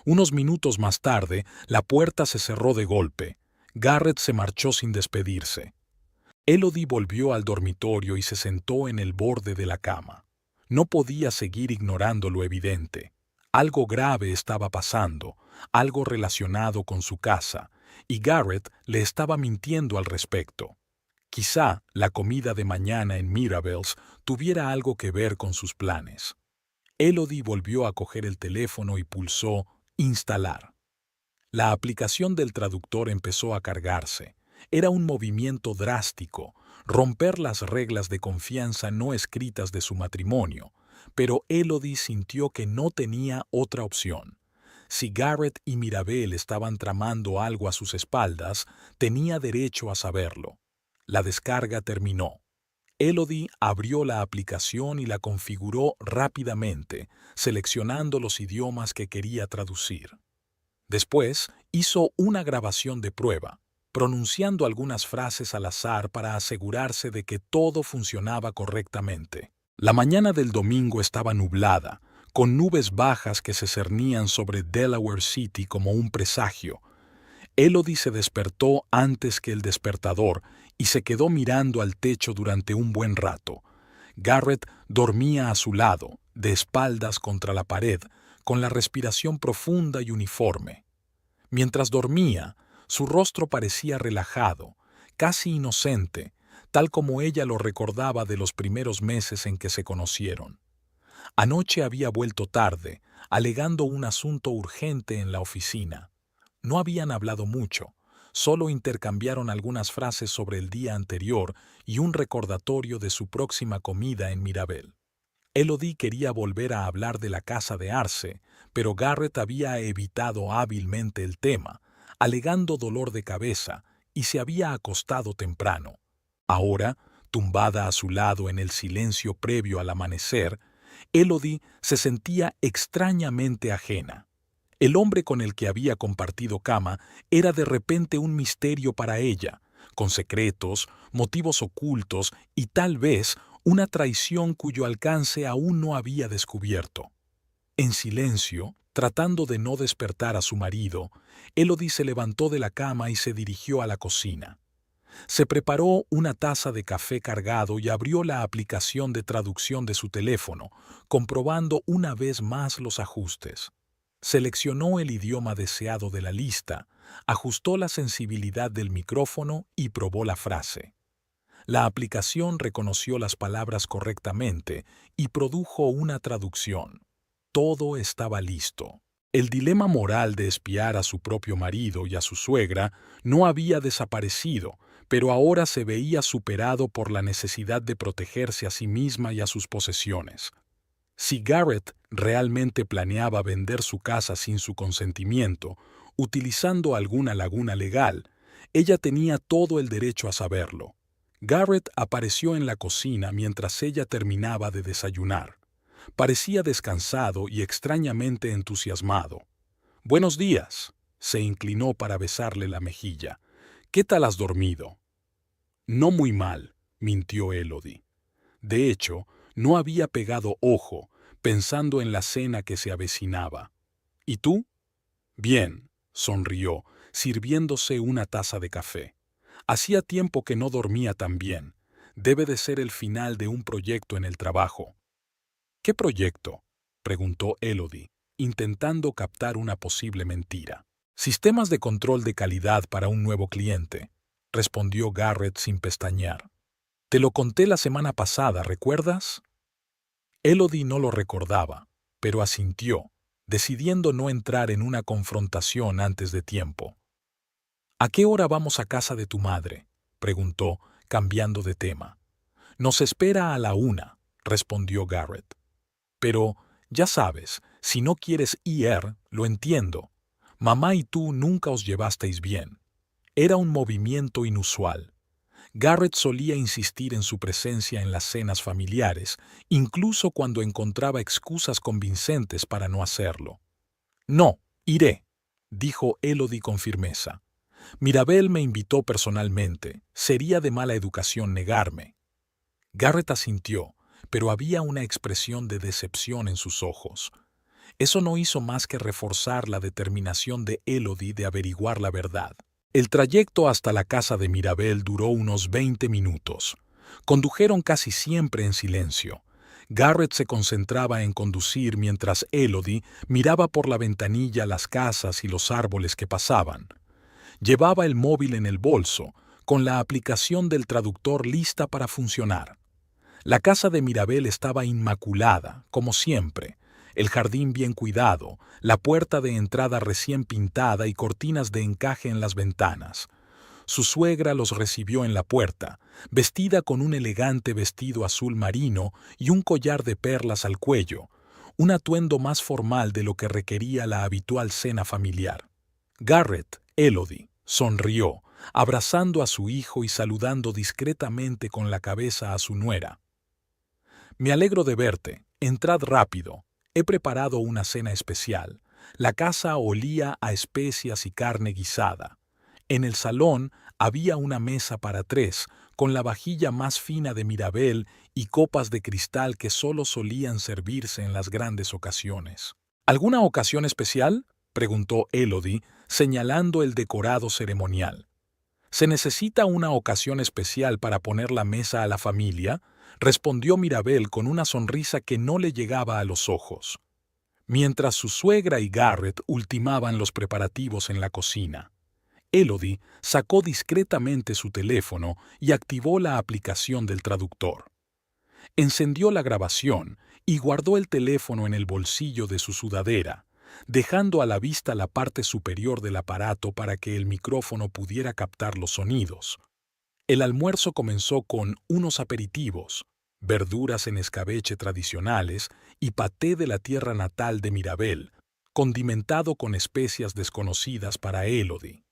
Unos minutos más tarde, la puerta se cerró de golpe. Garrett se marchó sin despedirse. Elodie volvió al dormitorio y se sentó en el borde de la cama. No podía seguir ignorando lo evidente. Algo grave estaba pasando, algo relacionado con su casa, y Garrett le estaba mintiendo al respecto. Quizá la comida de mañana en Mirabel's tuviera algo que ver con sus planes. Elodie volvió a coger el teléfono y pulsó «Instalar». La aplicación del traductor empezó a cargarse. Era un movimiento drástico, romper las reglas de confianza no escritas de su matrimonio, pero Elodie sintió que no tenía otra opción. Si Garrett y Mirabel estaban tramando algo a sus espaldas, tenía derecho a saberlo. La descarga terminó. Elodie abrió la aplicación y la configuró rápidamente, seleccionando los idiomas que quería traducir. Después hizo una grabación de prueba, pronunciando algunas frases al azar para asegurarse de que todo funcionaba correctamente. La mañana del domingo estaba nublada, con nubes bajas que se cernían sobre Delaware City como un presagio. Elodie se despertó antes que el despertador y se quedó mirando al techo durante un buen rato. Garrett dormía a su lado, de espaldas contra la pared, con la respiración profunda y uniforme. Mientras dormía, su rostro parecía relajado, casi inocente, tal como ella lo recordaba de los primeros meses en que se conocieron. Anoche había vuelto tarde, alegando un asunto urgente en la oficina. No habían hablado mucho, solo intercambiaron algunas frases sobre el día anterior y un recordatorio de su próxima comida en Mirabel. Elodie quería volver a hablar de la casa de Arce, pero Garrett había evitado hábilmente el tema, alegando dolor de cabeza, y se había acostado temprano. Ahora, tumbada a su lado en el silencio previo al amanecer, Elodie se sentía extrañamente ajena. El hombre con el que había compartido cama era de repente un misterio para ella, con secretos, motivos ocultos y tal vez una traición cuyo alcance aún no había descubierto. En silencio, tratando de no despertar a su marido, Elodie se levantó de la cama y se dirigió a la cocina. Se preparó una taza de café cargado y abrió la aplicación de traducción de su teléfono, comprobando una vez más los ajustes. Seleccionó el idioma deseado de la lista, ajustó la sensibilidad del micrófono y probó la frase. La aplicación reconoció las palabras correctamente y produjo una traducción. Todo estaba listo. El dilema moral de espiar a su propio marido y a su suegra no había desaparecido, pero ahora se veía superado por la necesidad de protegerse a sí misma y a sus posesiones. Si Garrett realmente planeaba vender su casa sin su consentimiento, utilizando alguna laguna legal, ella tenía todo el derecho a saberlo. Garrett apareció en la cocina mientras ella terminaba de desayunar. Parecía descansado y extrañamente entusiasmado. «Buenos días», se inclinó para besarle la mejilla. «¿Qué tal has dormido?» «No muy mal», mintió Elodie. De hecho, no había pegado ojo, pensando en la cena que se avecinaba. «¿Y tú?» «Bien», sonrió, sirviéndose una taza de café. Hacía tiempo que no dormía tan bien. Debe de ser el final de un proyecto en el trabajo. «¿Qué proyecto?», preguntó Elodie, intentando captar una posible mentira. «Sistemas de control de calidad para un nuevo cliente», respondió Garrett sin pestañear. «Te lo conté la semana pasada, ¿recuerdas?» Elodie no lo recordaba, pero asintió, decidiendo no entrar en una confrontación antes de tiempo. ¿A qué hora vamos a casa de tu madre?, preguntó, cambiando de tema. Nos espera a la 1, respondió Garrett. Pero, ya sabes, si no quieres ir, lo entiendo. Mamá y tú nunca os llevasteis bien. Era un movimiento inusual. Garrett solía insistir en su presencia en las cenas familiares, incluso cuando encontraba excusas convincentes para no hacerlo. No, iré, dijo Elodie con firmeza. Mirabel me invitó personalmente. Sería de mala educación negarme. Garrett asintió, pero había una expresión de decepción en sus ojos. Eso no hizo más que reforzar la determinación de Elodie de averiguar la verdad. El trayecto hasta la casa de Mirabel duró unos 20 minutos. Condujeron casi siempre en silencio. Garrett se concentraba en conducir mientras Elodie miraba por la ventanilla las casas y los árboles que pasaban. Llevaba el móvil en el bolso, con la aplicación del traductor lista para funcionar. La casa de Mirabel estaba inmaculada, como siempre. El jardín bien cuidado, la puerta de entrada recién pintada y cortinas de encaje en las ventanas. Su suegra los recibió en la puerta, vestida con un elegante vestido azul marino y un collar de perlas al cuello, un atuendo más formal de lo que requería la habitual cena familiar. Garrett, Elodie, sonrió, abrazando a su hijo y saludando discretamente con la cabeza a su nuera. «Me alegro de verte. Entrad rápido. He preparado una cena especial». La casa olía a especias y carne guisada. En el salón había una mesa para 3, con la vajilla más fina de Mirabel y copas de cristal que solo solían servirse en las grandes ocasiones. «¿Alguna ocasión especial?», preguntó Elodie, señalando el decorado ceremonial. «¿Se necesita una ocasión especial para poner la mesa a la familia?», respondió Mirabel con una sonrisa que no le llegaba a los ojos. Mientras su suegra y Garrett ultimaban los preparativos en la cocina, Elodie sacó discretamente su teléfono y activó la aplicación del traductor. Encendió la grabación y guardó el teléfono en el bolsillo de su sudadera, dejando a la vista la parte superior del aparato para que el micrófono pudiera captar los sonidos. El almuerzo comenzó con unos aperitivos, verduras en escabeche tradicionales y paté de la tierra natal de Mirabel, condimentado con especias desconocidas para Elodie.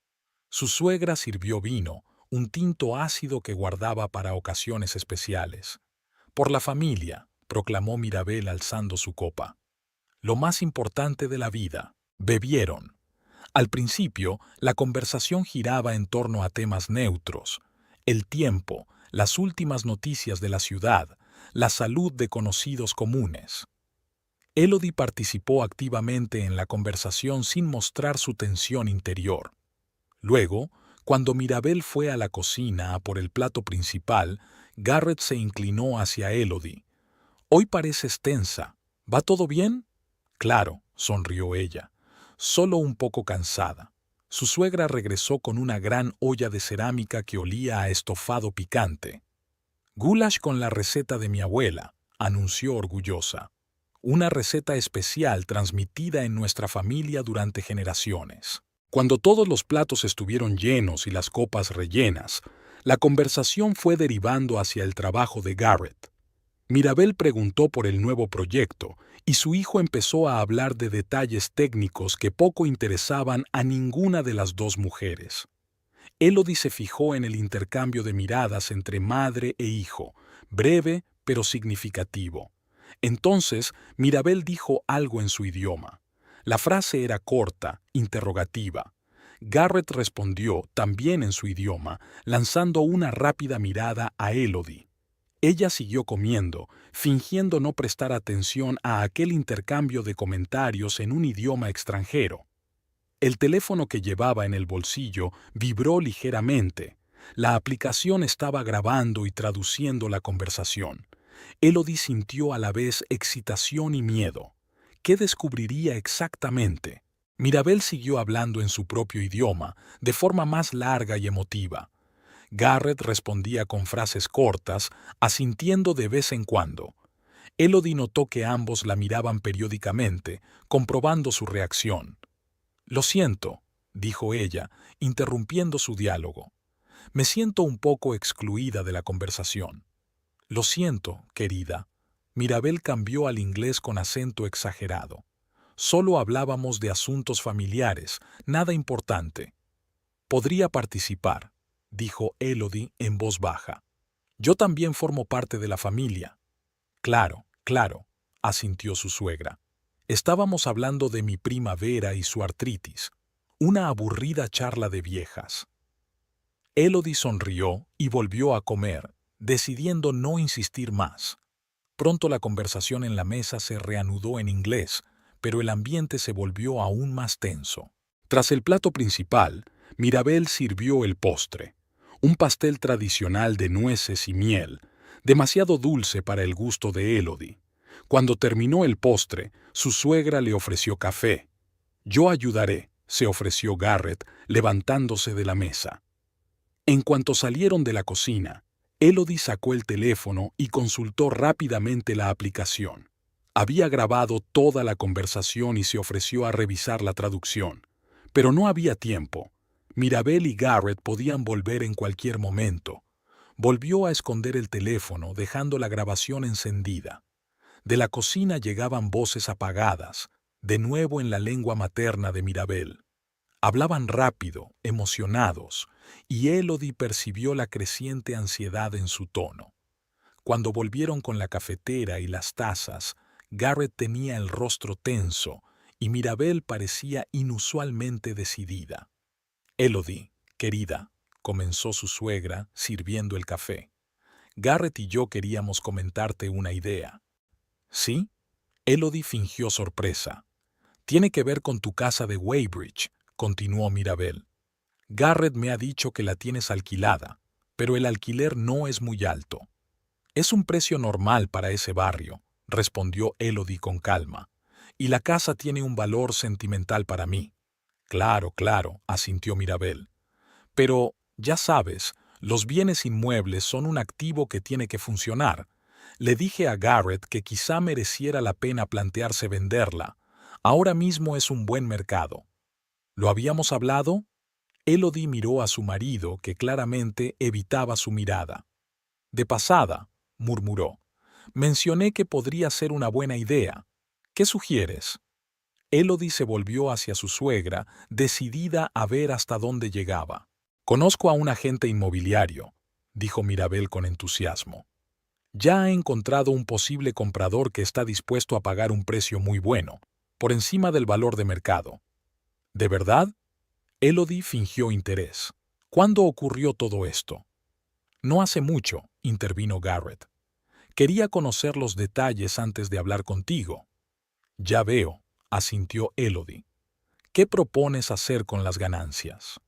Su suegra sirvió vino, un tinto ácido que guardaba para ocasiones especiales. «Por la familia», proclamó Mirabel alzando su copa. «Lo más importante de la vida». Bebieron. Al principio, la conversación giraba en torno a temas neutros: el tiempo, las últimas noticias de la ciudad, la salud de conocidos comunes. Elodie participó activamente en la conversación sin mostrar su tensión interior. Luego, cuando Mirabel fue a la cocina a por el plato principal, Garrett se inclinó hacia Elodie. «Hoy pareces tensa. ¿Va todo bien?». «Claro», sonrió ella. «Solo un poco cansada». Su suegra regresó con una gran olla de cerámica que olía a estofado picante. «Goulash con la receta de mi abuela», anunció orgullosa. «Una receta especial transmitida en nuestra familia durante generaciones». Cuando todos los platos estuvieron llenos y las copas rellenas, la conversación fue derivando hacia el trabajo de Garrett. Mirabel preguntó por el nuevo proyecto y su hijo empezó a hablar de detalles técnicos que poco interesaban a ninguna de las dos mujeres. Elodie se fijó en el intercambio de miradas entre madre e hijo, breve pero significativo. Entonces, Mirabel dijo algo en su idioma. La frase era corta, interrogativa. Garrett respondió, también en su idioma, lanzando una rápida mirada a Elodie. Ella siguió comiendo, fingiendo no prestar atención a aquel intercambio de comentarios en un idioma extranjero. El teléfono que llevaba en el bolsillo vibró ligeramente. La aplicación estaba grabando y traduciendo la conversación. Elodie sintió a la vez excitación y miedo. ¿Qué descubriría exactamente? Mirabel siguió hablando en su propio idioma, de forma más larga y emotiva. Garrett respondía con frases cortas, asintiendo de vez en cuando. Elodie notó que ambos la miraban periódicamente, comprobando su reacción. «Lo siento», dijo ella, interrumpiendo su diálogo. «Me siento un poco excluida de la conversación». «Lo siento, querida». Mirabel cambió al inglés con acento exagerado. «Solo hablábamos de asuntos familiares, nada importante». «Podría participar», dijo Elodie en voz baja. «Yo también formo parte de la familia». «Claro, claro», asintió su suegra. «Estábamos hablando de mi prima Vera y su artritis. Una aburrida charla de viejas». Elodie sonrió y volvió a comer, decidiendo no insistir más. Pronto la conversación en la mesa se reanudó en inglés, pero el ambiente se volvió aún más tenso. Tras el plato principal, Mirabel sirvió el postre, un pastel tradicional de nueces y miel, demasiado dulce para el gusto de Elodie. Cuando terminó el postre, su suegra le ofreció café. «Yo ayudaré», se ofreció Garrett, levantándose de la mesa. En cuanto salieron de la cocina, Elodie sacó el teléfono y consultó rápidamente la aplicación. Había grabado toda la conversación y se ofreció a revisar la traducción. Pero no había tiempo. Mirabel y Garrett podían volver en cualquier momento. Volvió a esconder el teléfono, dejando la grabación encendida. De la cocina llegaban voces apagadas, de nuevo en la lengua materna de Mirabel. Hablaban rápido, emocionados, y Elodie percibió la creciente ansiedad en su tono. Cuando volvieron con la cafetera y las tazas, Garrett tenía el rostro tenso y Mirabel parecía inusualmente decidida. «Elodie, querida», comenzó su suegra, sirviendo el café. «Garrett y yo queríamos comentarte una idea». «¿Sí?» Elodie fingió sorpresa. «Tiene que ver con tu casa de Weybridge», continuó Mirabel. «Garrett me ha dicho que la tienes alquilada, pero el alquiler no es muy alto». «Es un precio normal para ese barrio», respondió Elodie con calma. «Y la casa tiene un valor sentimental para mí». «Claro, claro», asintió Mirabel. «Pero, ya sabes, los bienes inmuebles son un activo que tiene que funcionar. Le dije a Garrett que quizá mereciera la pena plantearse venderla. Ahora mismo es un buen mercado». «¿Lo habíamos hablado?» Elodie miró a su marido, que claramente evitaba su mirada. «De pasada», murmuró. «Mencioné que podría ser una buena idea. ¿Qué sugieres?» Elodie se volvió hacia su suegra, decidida a ver hasta dónde llegaba. «Conozco a un agente inmobiliario», dijo Mirabel con entusiasmo. «Ya ha encontrado un posible comprador que está dispuesto a pagar un precio muy bueno, por encima del valor de mercado». «¿De verdad?» Elodie fingió interés. «¿Cuándo ocurrió todo esto?» «No hace mucho», intervino Garrett. «Quería conocer los detalles antes de hablar contigo». «Ya veo», asintió Elodie. «¿Qué propones hacer con las ganancias?»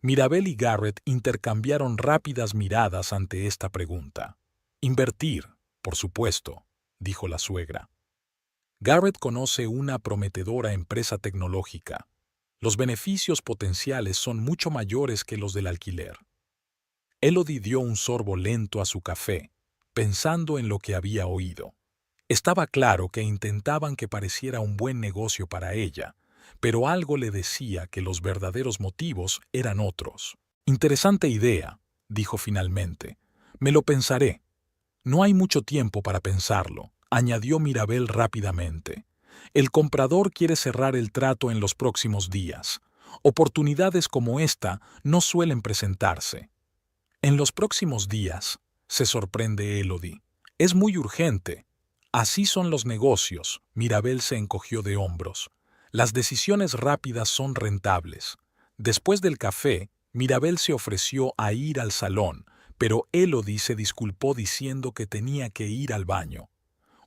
Mirabel y Garrett intercambiaron rápidas miradas ante esta pregunta. «Invertir, por supuesto», dijo la suegra. «Garrett conoce una prometedora empresa tecnológica. Los beneficios potenciales son mucho mayores que los del alquiler». Elodie dio un sorbo lento a su café, pensando en lo que había oído. Estaba claro que intentaban que pareciera un buen negocio para ella, pero algo le decía que los verdaderos motivos eran otros. «Interesante idea», dijo finalmente. «Me lo pensaré». «No hay mucho tiempo para pensarlo», añadió Mirabel rápidamente. «El comprador quiere cerrar el trato en los próximos días. Oportunidades como esta no suelen presentarse». «En los próximos días», se sorprende Elodie. «Es muy urgente». «Así son los negocios», Mirabel se encogió de hombros. «Las decisiones rápidas son rentables». Después del café, Mirabel se ofreció a ir al salón, pero Elodie se disculpó diciendo que tenía que ir al baño.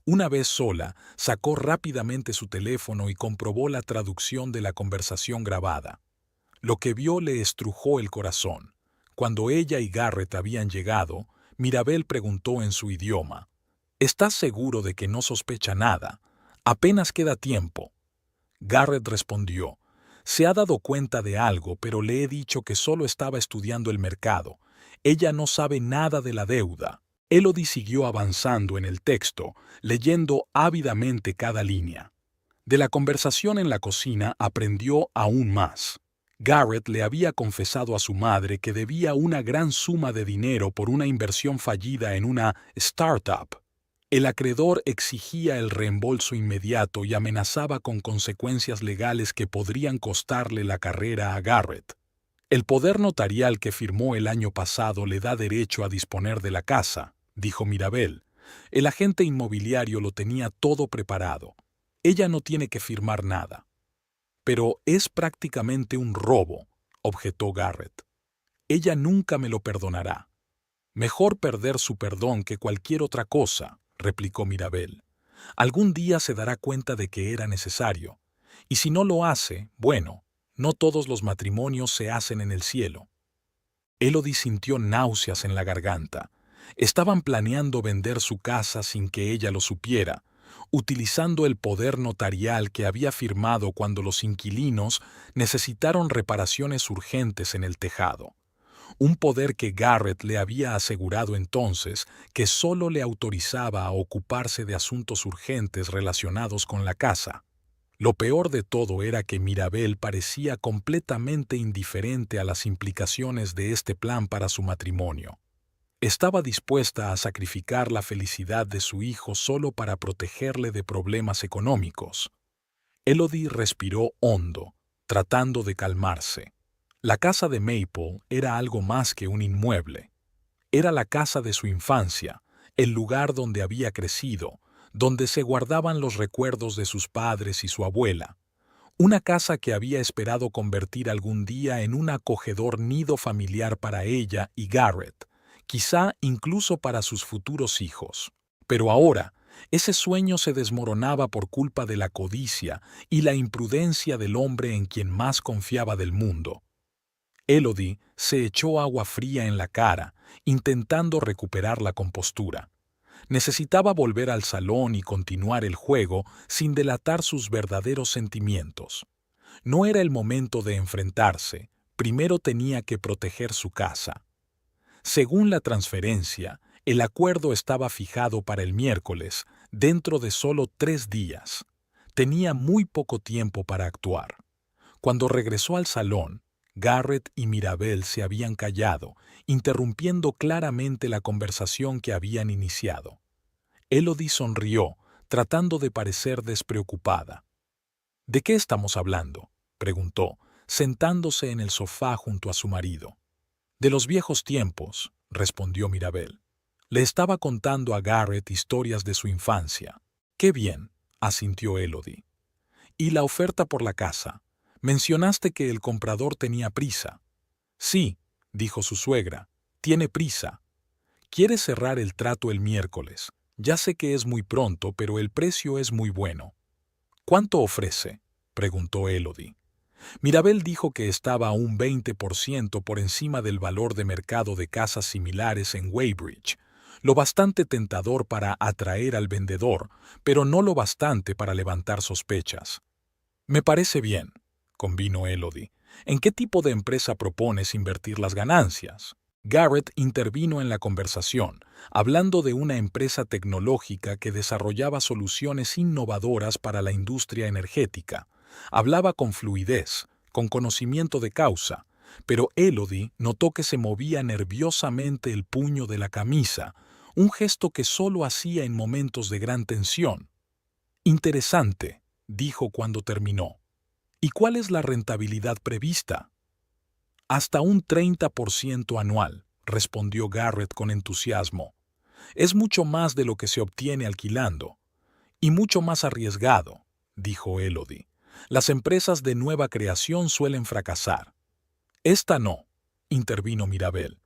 Una vez sola, sacó rápidamente su teléfono y comprobó la traducción de la conversación grabada. Lo que vio le estrujó el corazón. Cuando ella y Garrett habían llegado, Mirabel preguntó en su idioma: «¿Estás seguro de que no sospecha nada? Apenas queda tiempo». Garrett respondió: «Se ha dado cuenta de algo, pero le he dicho que solo estaba estudiando el mercado. Ella no sabe nada de la deuda». Elodie siguió avanzando en el texto, leyendo ávidamente cada línea. De la conversación en la cocina aprendió aún más. Garrett le había confesado a su madre que debía una gran suma de dinero por una inversión fallida en una startup. El acreedor exigía el reembolso inmediato y amenazaba con consecuencias legales que podrían costarle la carrera a Garrett. El poder notarial que firmó el año pasado le da derecho a disponer de la casa, dijo Mirabel. El agente inmobiliario lo tenía todo preparado. Ella no tiene que firmar nada. Pero es prácticamente un robo, objetó Garrett. Ella nunca me lo perdonará. Mejor perder su perdón que cualquier otra cosa, replicó Mirabel. Algún día se dará cuenta de que era necesario. Y si no lo hace, bueno, no todos los matrimonios se hacen en el cielo. Elodie sintió náuseas en la garganta. Estaban planeando vender su casa sin que ella lo supiera, utilizando el poder notarial que había firmado cuando los inquilinos necesitaron reparaciones urgentes en el tejado. Un poder que Garrett le había asegurado entonces que solo le autorizaba a ocuparse de asuntos urgentes relacionados con la casa. Lo peor de todo era que Mirabel parecía completamente indiferente a las implicaciones de este plan para su matrimonio. Estaba dispuesta a sacrificar la felicidad de su hijo solo para protegerle de problemas económicos. Elodie respiró hondo, tratando de calmarse. La casa de Maple era algo más que un inmueble. Era la casa de su infancia, el lugar donde había crecido, donde se guardaban los recuerdos de sus padres y su abuela. Una casa que había esperado convertir algún día en un acogedor nido familiar para ella y Garrett, quizá incluso para sus futuros hijos. Pero ahora, ese sueño se desmoronaba por culpa de la codicia y la imprudencia del hombre en quien más confiaba del mundo. Elodie se echó agua fría en la cara, intentando recuperar la compostura. Necesitaba volver al salón y continuar el juego sin delatar sus verdaderos sentimientos. No era el momento de enfrentarse, primero tenía que proteger su casa. Según la transferencia, el acuerdo estaba fijado para el miércoles, dentro de solo 3 días. Tenía muy poco tiempo para actuar. Cuando regresó al salón, Garrett y Mirabel se habían callado, interrumpiendo claramente la conversación que habían iniciado. Elodie sonrió, tratando de parecer despreocupada. ¿De qué estamos hablando?, preguntó, sentándose en el sofá junto a su marido. De los viejos tiempos, respondió Mirabel. Le estaba contando a Garrett historias de su infancia. Qué bien, asintió Elodie. ¿Y la oferta por la casa? Mencionaste que el comprador tenía prisa. Sí, dijo su suegra, tiene prisa. Quiere cerrar el trato el miércoles. Ya sé que es muy pronto, pero el precio es muy bueno. ¿Cuánto ofrece?, preguntó Elodie. Mirabel dijo que estaba a un 20% por encima del valor de mercado de casas similares en Weybridge, lo bastante tentador para atraer al vendedor, pero no lo bastante para levantar sospechas. Me parece bien, convino Elodie. ¿En qué tipo de empresa propones invertir las ganancias? Garrett intervino en la conversación, hablando de una empresa tecnológica que desarrollaba soluciones innovadoras para la industria energética. Hablaba con fluidez, con conocimiento de causa, pero Elodie notó que se movía nerviosamente el puño de la camisa, un gesto que solo hacía en momentos de gran tensión. Interesante, dijo cuando terminó. ¿Y cuál es la rentabilidad prevista? Hasta un 30% anual, respondió Garrett con entusiasmo. Es mucho más de lo que se obtiene alquilando. Y mucho más arriesgado, dijo Elodie. Las empresas de nueva creación suelen fracasar. Esta no, intervino Mirabel.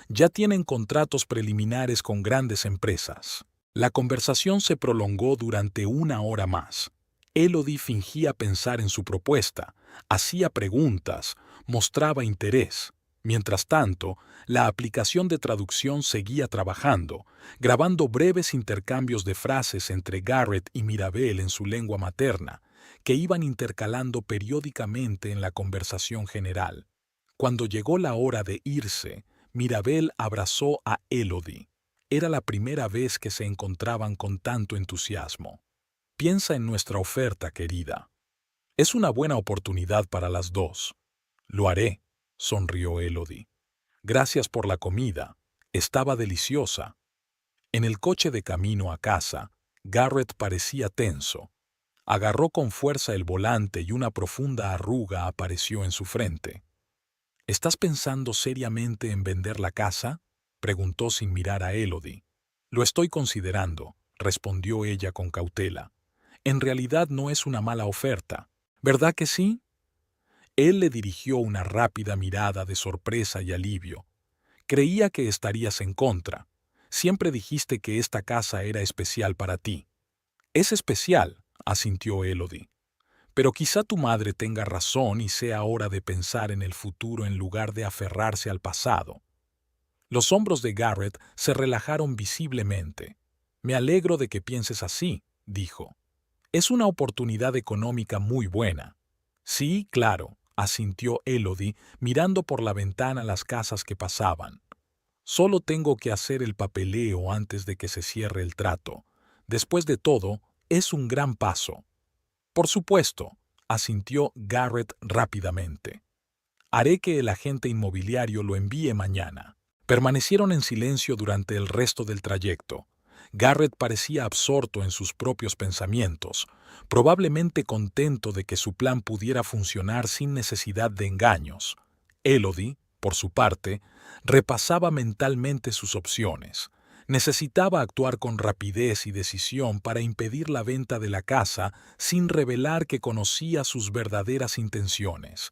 Ya tienen contratos preliminares con grandes empresas. La conversación se prolongó durante 1 hora más. Elodie fingía pensar en su propuesta, hacía preguntas, mostraba interés. Mientras tanto, la aplicación de traducción seguía trabajando, grabando breves intercambios de frases entre Garrett y Mirabel en su lengua materna, que iban intercalando periódicamente en la conversación general. Cuando llegó la hora de irse, Mirabel abrazó a Elodie. era la primera vez que se encontraban con tanto entusiasmo. Piensa en nuestra oferta, querida. Es una buena oportunidad para las dos. Lo haré, sonrió Elodie. Gracias por la comida. Estaba deliciosa. En el coche de camino a casa, Garrett parecía tenso. Agarró con fuerza el volante y una profunda arruga apareció en su frente. ¿Estás pensando seriamente en vender la casa?, preguntó sin mirar a Elodie. Lo estoy considerando, respondió ella con cautela. En realidad no es una mala oferta, ¿verdad que sí? Él le dirigió una rápida mirada de sorpresa y alivio. Creía que estarías en contra. Siempre dijiste que esta casa era especial para ti. Es especial, asintió Elodie. Pero quizá tu madre tenga razón y sea hora de pensar en el futuro en lugar de aferrarse al pasado. Los hombros de Garrett se relajaron visiblemente. Me alegro de que pienses así, dijo. Es una oportunidad económica muy buena. Sí, claro, asintió Elodie, mirando por la ventana las casas que pasaban. Solo tengo que hacer el papeleo antes de que se cierre el trato. Después de todo, es un gran paso. Por supuesto, asintió Garrett rápidamente. Haré que el agente inmobiliario lo envíe mañana. Permanecieron en silencio durante el resto del trayecto. Garrett parecía absorto en sus propios pensamientos, probablemente contento de que su plan pudiera funcionar sin necesidad de engaños. Elodie, por su parte, repasaba mentalmente sus opciones. Necesitaba actuar con rapidez y decisión para impedir la venta de la casa sin revelar que conocía sus verdaderas intenciones.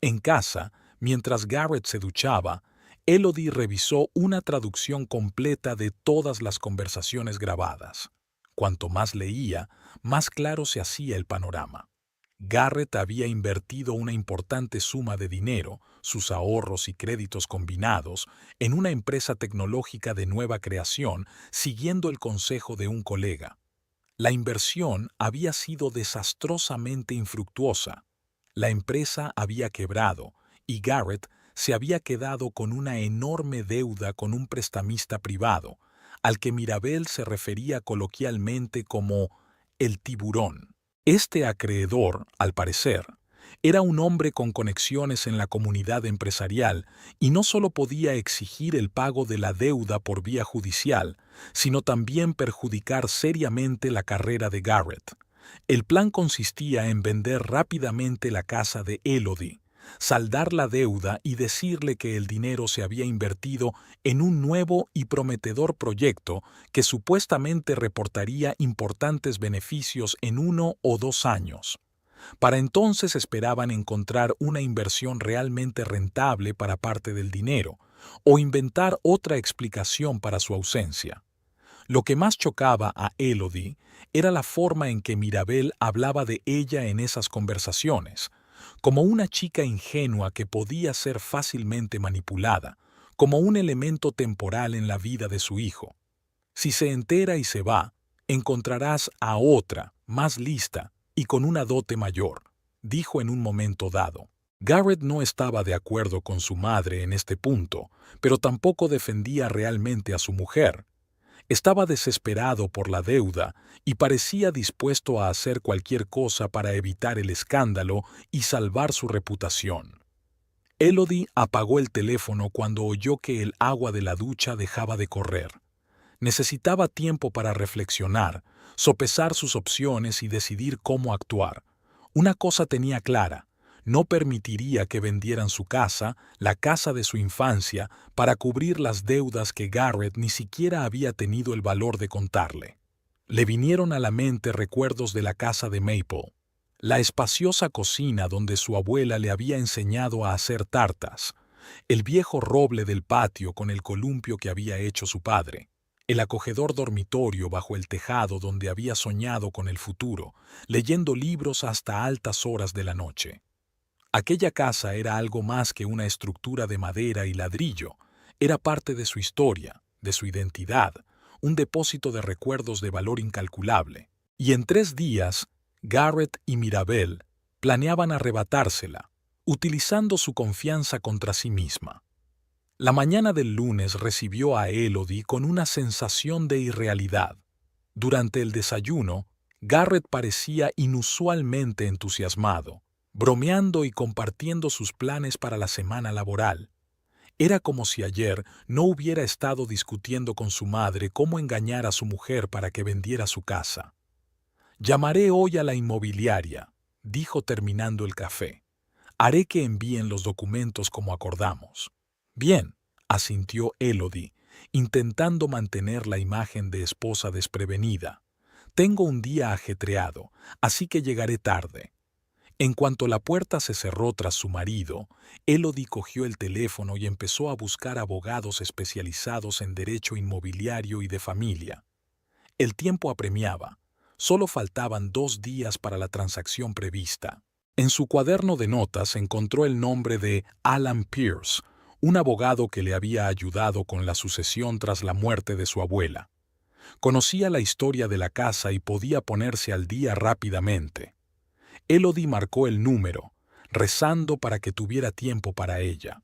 En casa, mientras Garrett se duchaba, Elodie revisó una traducción completa de todas las conversaciones grabadas. Cuanto más leía, más claro se hacía el panorama. Garrett había invertido una importante suma de dinero, sus ahorros y créditos combinados, en una empresa tecnológica de nueva creación, siguiendo el consejo de un colega. La inversión había sido desastrosamente infructuosa. La empresa había quebrado y Garrett se había quedado con una enorme deuda con un prestamista privado, al que Mirabel se refería coloquialmente como el tiburón. Este acreedor, al parecer, era un hombre con conexiones en la comunidad empresarial y no solo podía exigir el pago de la deuda por vía judicial, sino también perjudicar seriamente la carrera de Garrett. El plan consistía en vender rápidamente la casa de Elodie, saldar la deuda y decirle que el dinero se había invertido en un nuevo y prometedor proyecto que supuestamente reportaría importantes beneficios en 1 o 2 años. Para entonces esperaban encontrar una inversión realmente rentable para parte del dinero, o inventar otra explicación para su ausencia. Lo que más chocaba a Elodie era la forma en que Mirabel hablaba de ella en esas conversaciones, como una chica ingenua que podía ser fácilmente manipulada, como un elemento temporal en la vida de su hijo. Si se entera y se va, encontrarás a otra, más lista y con una dote mayor, dijo en un momento dado. Garrett no estaba de acuerdo con su madre en este punto, pero tampoco defendía realmente a su mujer. Estaba desesperado por la deuda y parecía dispuesto a hacer cualquier cosa para evitar el escándalo y salvar su reputación. Elodie apagó el teléfono cuando oyó que el agua de la ducha dejaba de correr. Necesitaba tiempo para reflexionar, sopesar sus opciones y decidir cómo actuar. Una cosa tenía clara: no permitiría que vendieran su casa, la casa de su infancia, para cubrir las deudas que Garrett ni siquiera había tenido el valor de contarle. Le vinieron a la mente recuerdos de la casa de Maple, la espaciosa cocina donde su abuela le había enseñado a hacer tartas, el viejo roble del patio con el columpio que había hecho su padre, el acogedor dormitorio bajo el tejado donde había soñado con el futuro, leyendo libros hasta altas horas de la noche. Aquella casa era algo más que una estructura de madera y ladrillo, era parte de su historia, de su identidad, un depósito de recuerdos de valor incalculable. Y en 3 días, Garrett y Mirabel planeaban arrebatársela, utilizando su confianza contra sí misma. La mañana del lunes recibió a Elodie con una sensación de irrealidad. Durante el desayuno, Garrett parecía inusualmente entusiasmado, bromeando y compartiendo sus planes para la semana laboral. Era como si ayer no hubiera estado discutiendo con su madre cómo engañar a su mujer para que vendiera su casa. «Llamaré hoy a la inmobiliaria», dijo terminando el café. «Haré que envíen los documentos como acordamos». «Bien», asintió Elodie, intentando mantener la imagen de esposa desprevenida. «Tengo un día ajetreado, así que llegaré tarde». En cuanto la puerta se cerró tras su marido, Elodie cogió el teléfono y empezó a buscar abogados especializados en derecho inmobiliario y de familia. El tiempo apremiaba. Solo faltaban 2 días para la transacción prevista. En su cuaderno de notas encontró el nombre de Alan Pierce, un abogado que le había ayudado con la sucesión tras la muerte de su abuela. Conocía la historia de la casa y podía ponerse al día rápidamente. Elodie marcó el número, rezando para que tuviera tiempo para ella.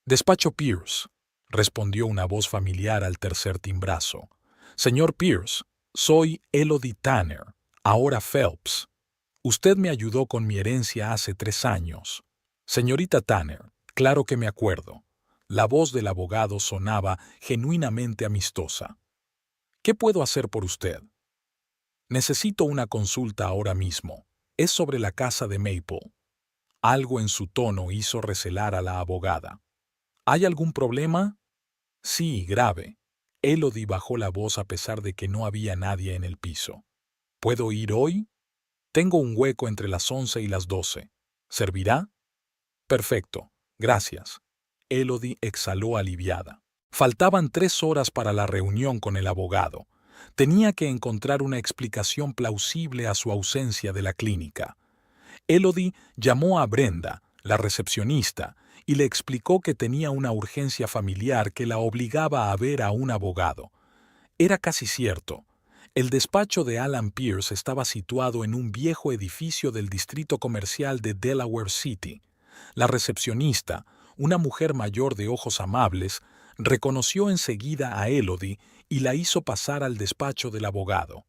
«Despacho Pierce», respondió una voz familiar al tercer timbrazo. «Señor Pierce, soy Elodie Tanner, ahora Phelps. Usted me ayudó con mi herencia hace 3 años». «Señorita Tanner, claro que me acuerdo». La voz del abogado sonaba genuinamente amistosa. «¿Qué puedo hacer por usted?» «Necesito una consulta ahora mismo. Es sobre la casa de Maple». Algo en su tono hizo recelar a la abogada. «¿Hay algún problema?» «Sí, grave». Elodie bajó la voz a pesar de que no había nadie en el piso. «¿Puedo ir hoy?» «Tengo un hueco entre las 11 y las 12. ¿Servirá?» «Perfecto, gracias». Elodie exhaló aliviada. Faltaban 3 horas para la reunión con el abogado. Tenía que encontrar una explicación plausible a su ausencia de la clínica. Elodie llamó a Brenda, la recepcionista, y le explicó que tenía una urgencia familiar que la obligaba a ver a un abogado. Era casi cierto. El despacho de Alan Pierce estaba situado en un viejo edificio del distrito comercial de Delaware City. La recepcionista, una mujer mayor de ojos amables, reconoció enseguida a Elodie y la hizo pasar al despacho del abogado.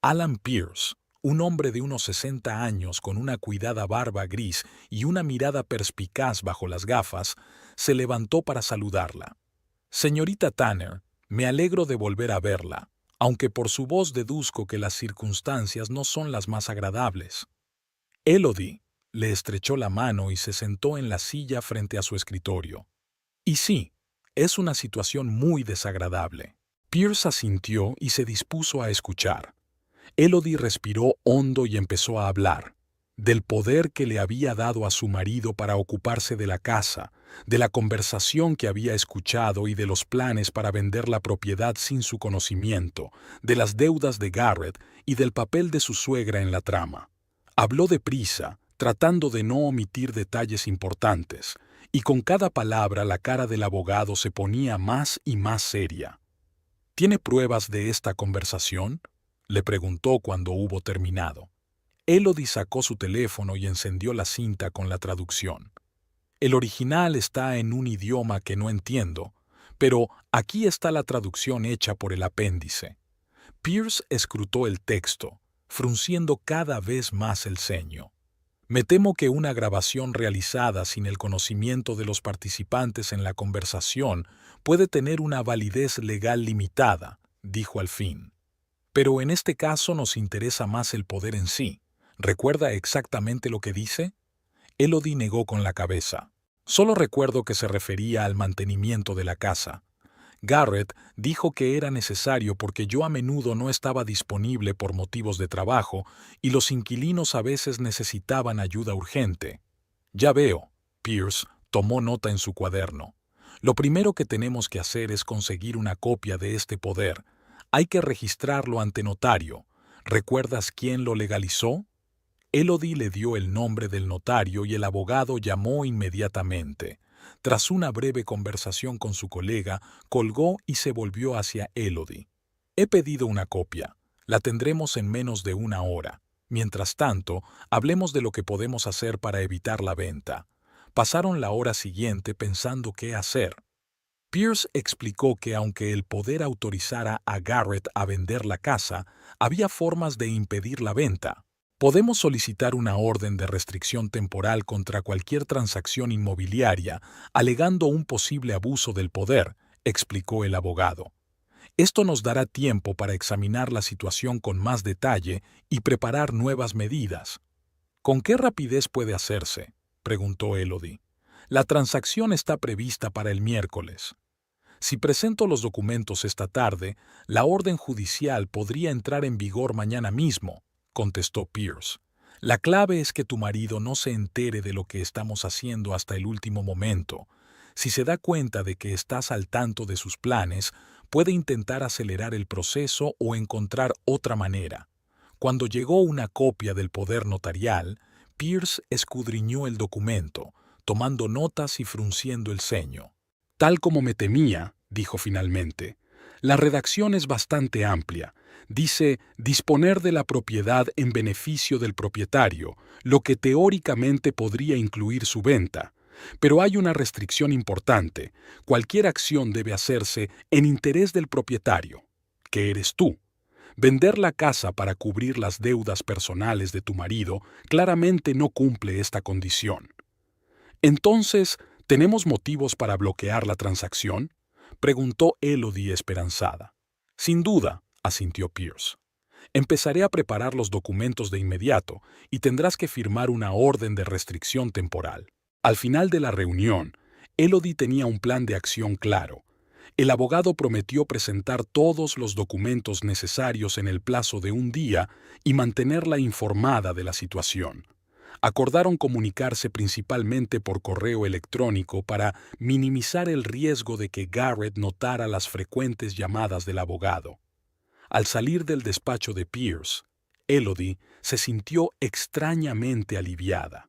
Alan Pierce, un hombre de unos 60 años con una cuidada barba gris y una mirada perspicaz bajo las gafas, se levantó para saludarla. «Señorita Tanner, me alegro de volver a verla, aunque por su voz deduzco que las circunstancias no son las más agradables». Elodie le estrechó la mano y se sentó en la silla frente a su escritorio. «Y sí, es una situación muy desagradable». Pierce asintió y se dispuso a escuchar. Elodie respiró hondo y empezó a hablar, del poder que le había dado a su marido para ocuparse de la casa, de la conversación que había escuchado y de los planes para vender la propiedad sin su conocimiento, de las deudas de Garrett y del papel de su suegra en la trama. Habló deprisa, tratando de no omitir detalles importantes, y con cada palabra la cara del abogado se ponía más y más seria. «¿Tiene pruebas de esta conversación?», le preguntó cuando hubo terminado. Elodie sacó su teléfono y encendió la cinta con la traducción. «El original está en un idioma que no entiendo, pero aquí está la traducción hecha por el apéndice». Pierce escrutó el texto, frunciendo cada vez más el ceño. «Me temo que una grabación realizada sin el conocimiento de los participantes en la conversación puede tener una validez legal limitada», dijo al fin. «Pero en este caso nos interesa más el poder en sí. ¿Recuerda exactamente lo que dice?» Elodie negó con la cabeza. «Solo recuerdo que se refería al mantenimiento de la casa. Garrett dijo que era necesario porque yo a menudo no estaba disponible por motivos de trabajo y los inquilinos a veces necesitaban ayuda urgente». «Ya veo», Pierce tomó nota en su cuaderno. «Lo primero que tenemos que hacer es conseguir una copia de este poder. Hay que registrarlo ante notario. ¿Recuerdas quién lo legalizó?» Elodie le dio el nombre del notario y el abogado llamó inmediatamente. Tras una breve conversación con su colega, colgó y se volvió hacia Elodie. «He pedido una copia. La tendremos en menos de 1 hora. Mientras tanto, hablemos de lo que podemos hacer para evitar la venta». Pasaron la hora siguiente pensando qué hacer. Pierce explicó que aunque el poder autorizara a Garrett a vender la casa, había formas de impedir la venta. Podemos solicitar una orden de restricción temporal contra cualquier transacción inmobiliaria, alegando un posible abuso del poder, explicó el abogado. Esto nos dará tiempo para examinar la situación con más detalle y preparar nuevas medidas. ¿Con qué rapidez puede hacerse?, preguntó Elodie. La transacción está prevista para el miércoles. Si presento los documentos esta tarde, la orden judicial podría entrar en vigor mañana mismo, contestó Pierce. La clave es que tu marido no se entere de lo que estamos haciendo hasta el último momento. Si se da cuenta de que estás al tanto de sus planes, puede intentar acelerar el proceso o encontrar otra manera. Cuando llegó una copia del poder notarial, Pierce escudriñó el documento, tomando notas y frunciendo el ceño. Tal como me temía, dijo finalmente. La redacción es bastante amplia. Dice disponer de la propiedad en beneficio del propietario, lo que teóricamente podría incluir su venta. Pero hay una restricción importante. Cualquier acción debe hacerse en interés del propietario, que eres tú. Vender la casa para cubrir las deudas personales de tu marido claramente no cumple esta condición. Entonces, ¿tenemos motivos para bloquear la transacción?, preguntó Elodie esperanzada. Sin duda, asintió Pierce. Empezaré a preparar los documentos de inmediato y tendrás que firmar una orden de restricción temporal. Al final de la reunión, Elodie tenía un plan de acción claro. El abogado prometió presentar todos los documentos necesarios en el plazo de un día y mantenerla informada de la situación. Acordaron comunicarse principalmente por correo electrónico para minimizar el riesgo de que Garrett notara las frecuentes llamadas del abogado. Al salir del despacho de Pierce, Elodie se sintió extrañamente aliviada.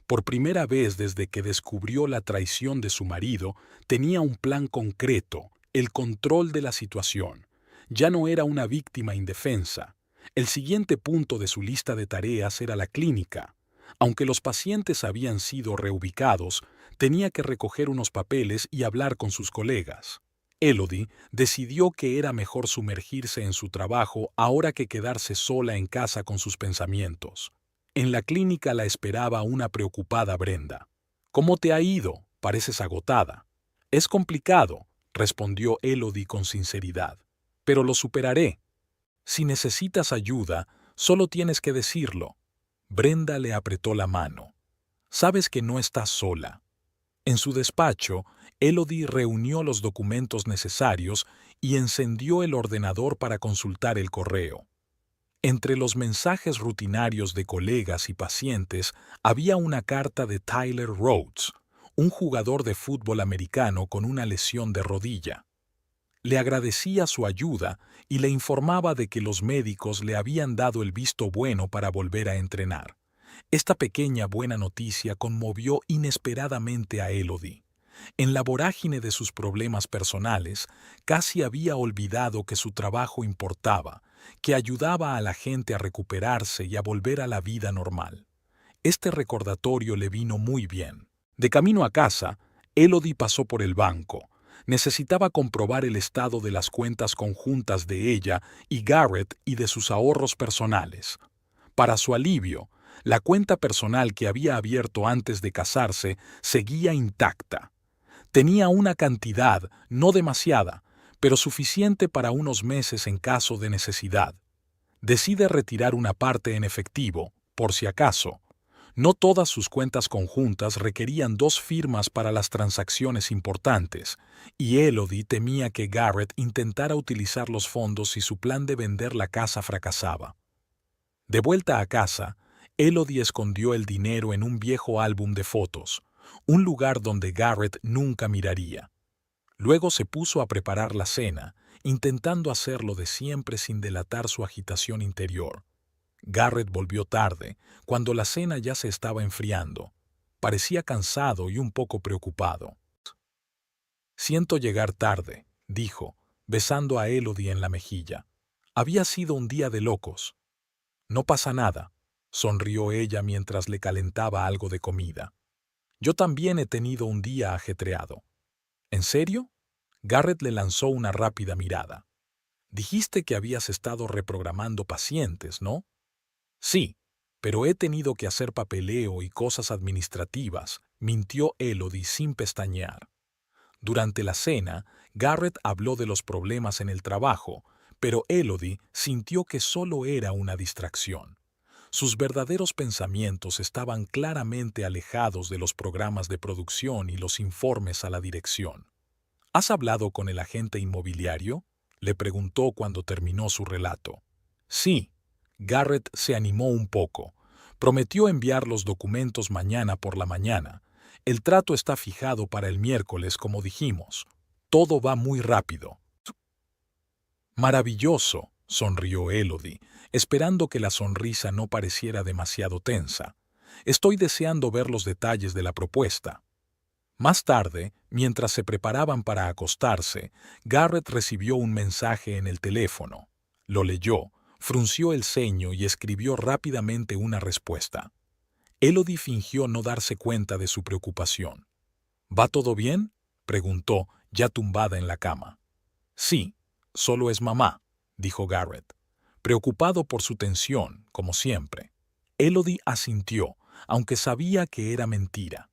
Por primera vez desde que descubrió la traición de su marido, tenía un plan concreto, el control de la situación. Ya no era una víctima indefensa. El siguiente punto de su lista de tareas era la clínica. Aunque los pacientes habían sido reubicados, tenía que recoger unos papeles y hablar con sus colegas. Elodie decidió que era mejor sumergirse en su trabajo ahora que quedarse sola en casa con sus pensamientos. En la clínica la esperaba una preocupada Brenda. «¿Cómo te ha ido? Pareces agotada». «Es complicado», respondió Elodie con sinceridad. «Pero lo superaré. Si necesitas ayuda, solo tienes que decirlo». Brenda le apretó la mano. «Sabes que no estás sola». En su despacho, Elodie reunió los documentos necesarios y encendió el ordenador para consultar el correo. Entre los mensajes rutinarios de colegas y pacientes había una carta de Tyler Rhodes, un jugador de fútbol americano con una lesión de rodilla. Le agradecía su ayuda y le informaba de que los médicos le habían dado el visto bueno para volver a entrenar. Esta pequeña buena noticia conmovió inesperadamente a Elodie. En la vorágine de sus problemas personales, casi había olvidado que su trabajo importaba, que ayudaba a la gente a recuperarse y a volver a la vida normal. Este recordatorio le vino muy bien. De camino a casa, Elodie pasó por el banco. Necesitaba comprobar el estado de las cuentas conjuntas de ella y Garrett y de sus ahorros personales. Para su alivio, la cuenta personal que había abierto antes de casarse seguía intacta. Tenía una cantidad, no demasiada, pero suficiente para unos meses en caso de necesidad. Decide retirar una parte en efectivo, por si acaso. No todas sus cuentas conjuntas requerían 2 firmas para las transacciones importantes, y Elodie temía que Garrett intentara utilizar los fondos si su plan de vender la casa fracasaba. De vuelta a casa, Elodie escondió el dinero en un viejo álbum de fotos, un lugar donde Garrett nunca miraría. Luego se puso a preparar la cena, intentando hacerlo de siempre sin delatar su agitación interior. Garrett volvió tarde, cuando la cena ya se estaba enfriando. Parecía cansado y un poco preocupado. «Siento llegar tarde», dijo, besando a Elodie en la mejilla. «Había sido un día de locos». «No pasa nada», sonrió ella mientras le calentaba algo de comida. «Yo también he tenido un día ajetreado». «¿En serio?». Garrett le lanzó una rápida mirada. Dijiste que habías estado reprogramando pacientes, ¿no? Sí, pero he tenido que hacer papeleo y cosas administrativas, mintió Elodie sin pestañear. Durante la cena, Garrett habló de los problemas en el trabajo, pero Elodie sintió que solo era una distracción. Sus verdaderos pensamientos estaban claramente alejados de los programas de producción y los informes a la dirección. ¿Has hablado con el agente inmobiliario?, le preguntó cuando terminó su relato. Sí. Garrett se animó un poco. Prometió enviar los documentos mañana por la mañana. El trato está fijado para el miércoles, como dijimos. Todo va muy rápido. Maravilloso, sonrió Elodie, esperando que la sonrisa no pareciera demasiado tensa. Estoy deseando ver los detalles de la propuesta. Más tarde, mientras se preparaban para acostarse, Garrett recibió un mensaje en el teléfono. Lo leyó, frunció el ceño y escribió rápidamente una respuesta. Elodie fingió no darse cuenta de su preocupación. ¿Va todo bien?, preguntó, ya tumbada en la cama. Sí, solo es mamá, dijo Garrett, preocupado por su tensión, como siempre. Elodie asintió, aunque sabía que era mentira.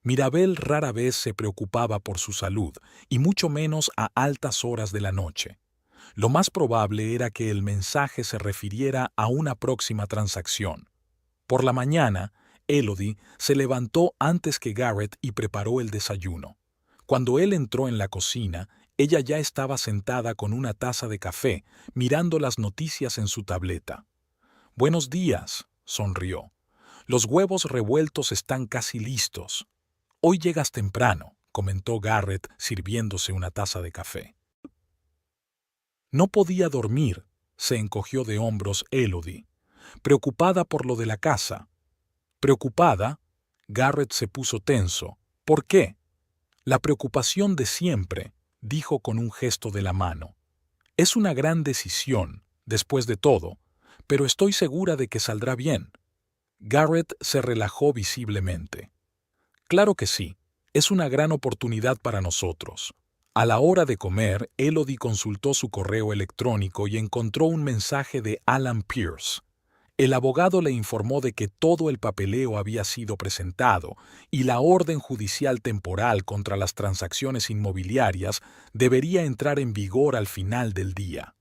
Mirabel rara vez se preocupaba por su salud, y mucho menos a altas horas de la noche. Lo más probable era que el mensaje se refiriera a una próxima transacción. Por la mañana, Elodie se levantó antes que Garrett y preparó el desayuno. Cuando él entró en la cocina, ella ya estaba sentada con una taza de café, mirando las noticias en su tableta. «Buenos días», sonrió. «Los huevos revueltos están casi listos». «Hoy llegas temprano», comentó Garrett sirviéndose una taza de café. No podía dormir, se encogió de hombros Elodie, preocupada por lo de la casa. ¿Preocupada? Garrett se puso tenso. ¿Por qué? La preocupación de siempre, dijo con un gesto de la mano. Es una gran decisión, después de todo, pero estoy segura de que saldrá bien. Garrett se relajó visiblemente. Claro que sí, es una gran oportunidad para nosotros. A la hora de comer, Elodie consultó su correo electrónico y encontró un mensaje de Alan Pierce. El abogado le informó de que todo el papeleo había sido presentado y la orden judicial temporal contra las transacciones inmobiliarias debería entrar en vigor al final del día.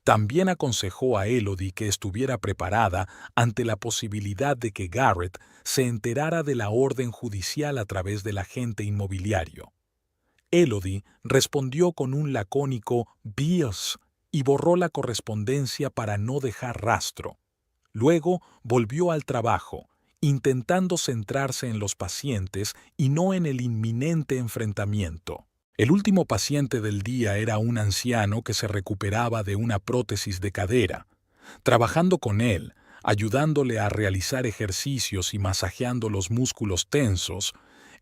También aconsejó a Elodie que estuviera preparada ante la posibilidad de que Garrett se enterara de la orden judicial a través del agente inmobiliario. Elodie respondió con un lacónico «Bills» y borró la correspondencia para no dejar rastro. Luego volvió al trabajo, intentando centrarse en los pacientes y no en el inminente enfrentamiento. El último paciente del día era un anciano que se recuperaba de una prótesis de cadera. Trabajando con él, ayudándole a realizar ejercicios y masajeando los músculos tensos,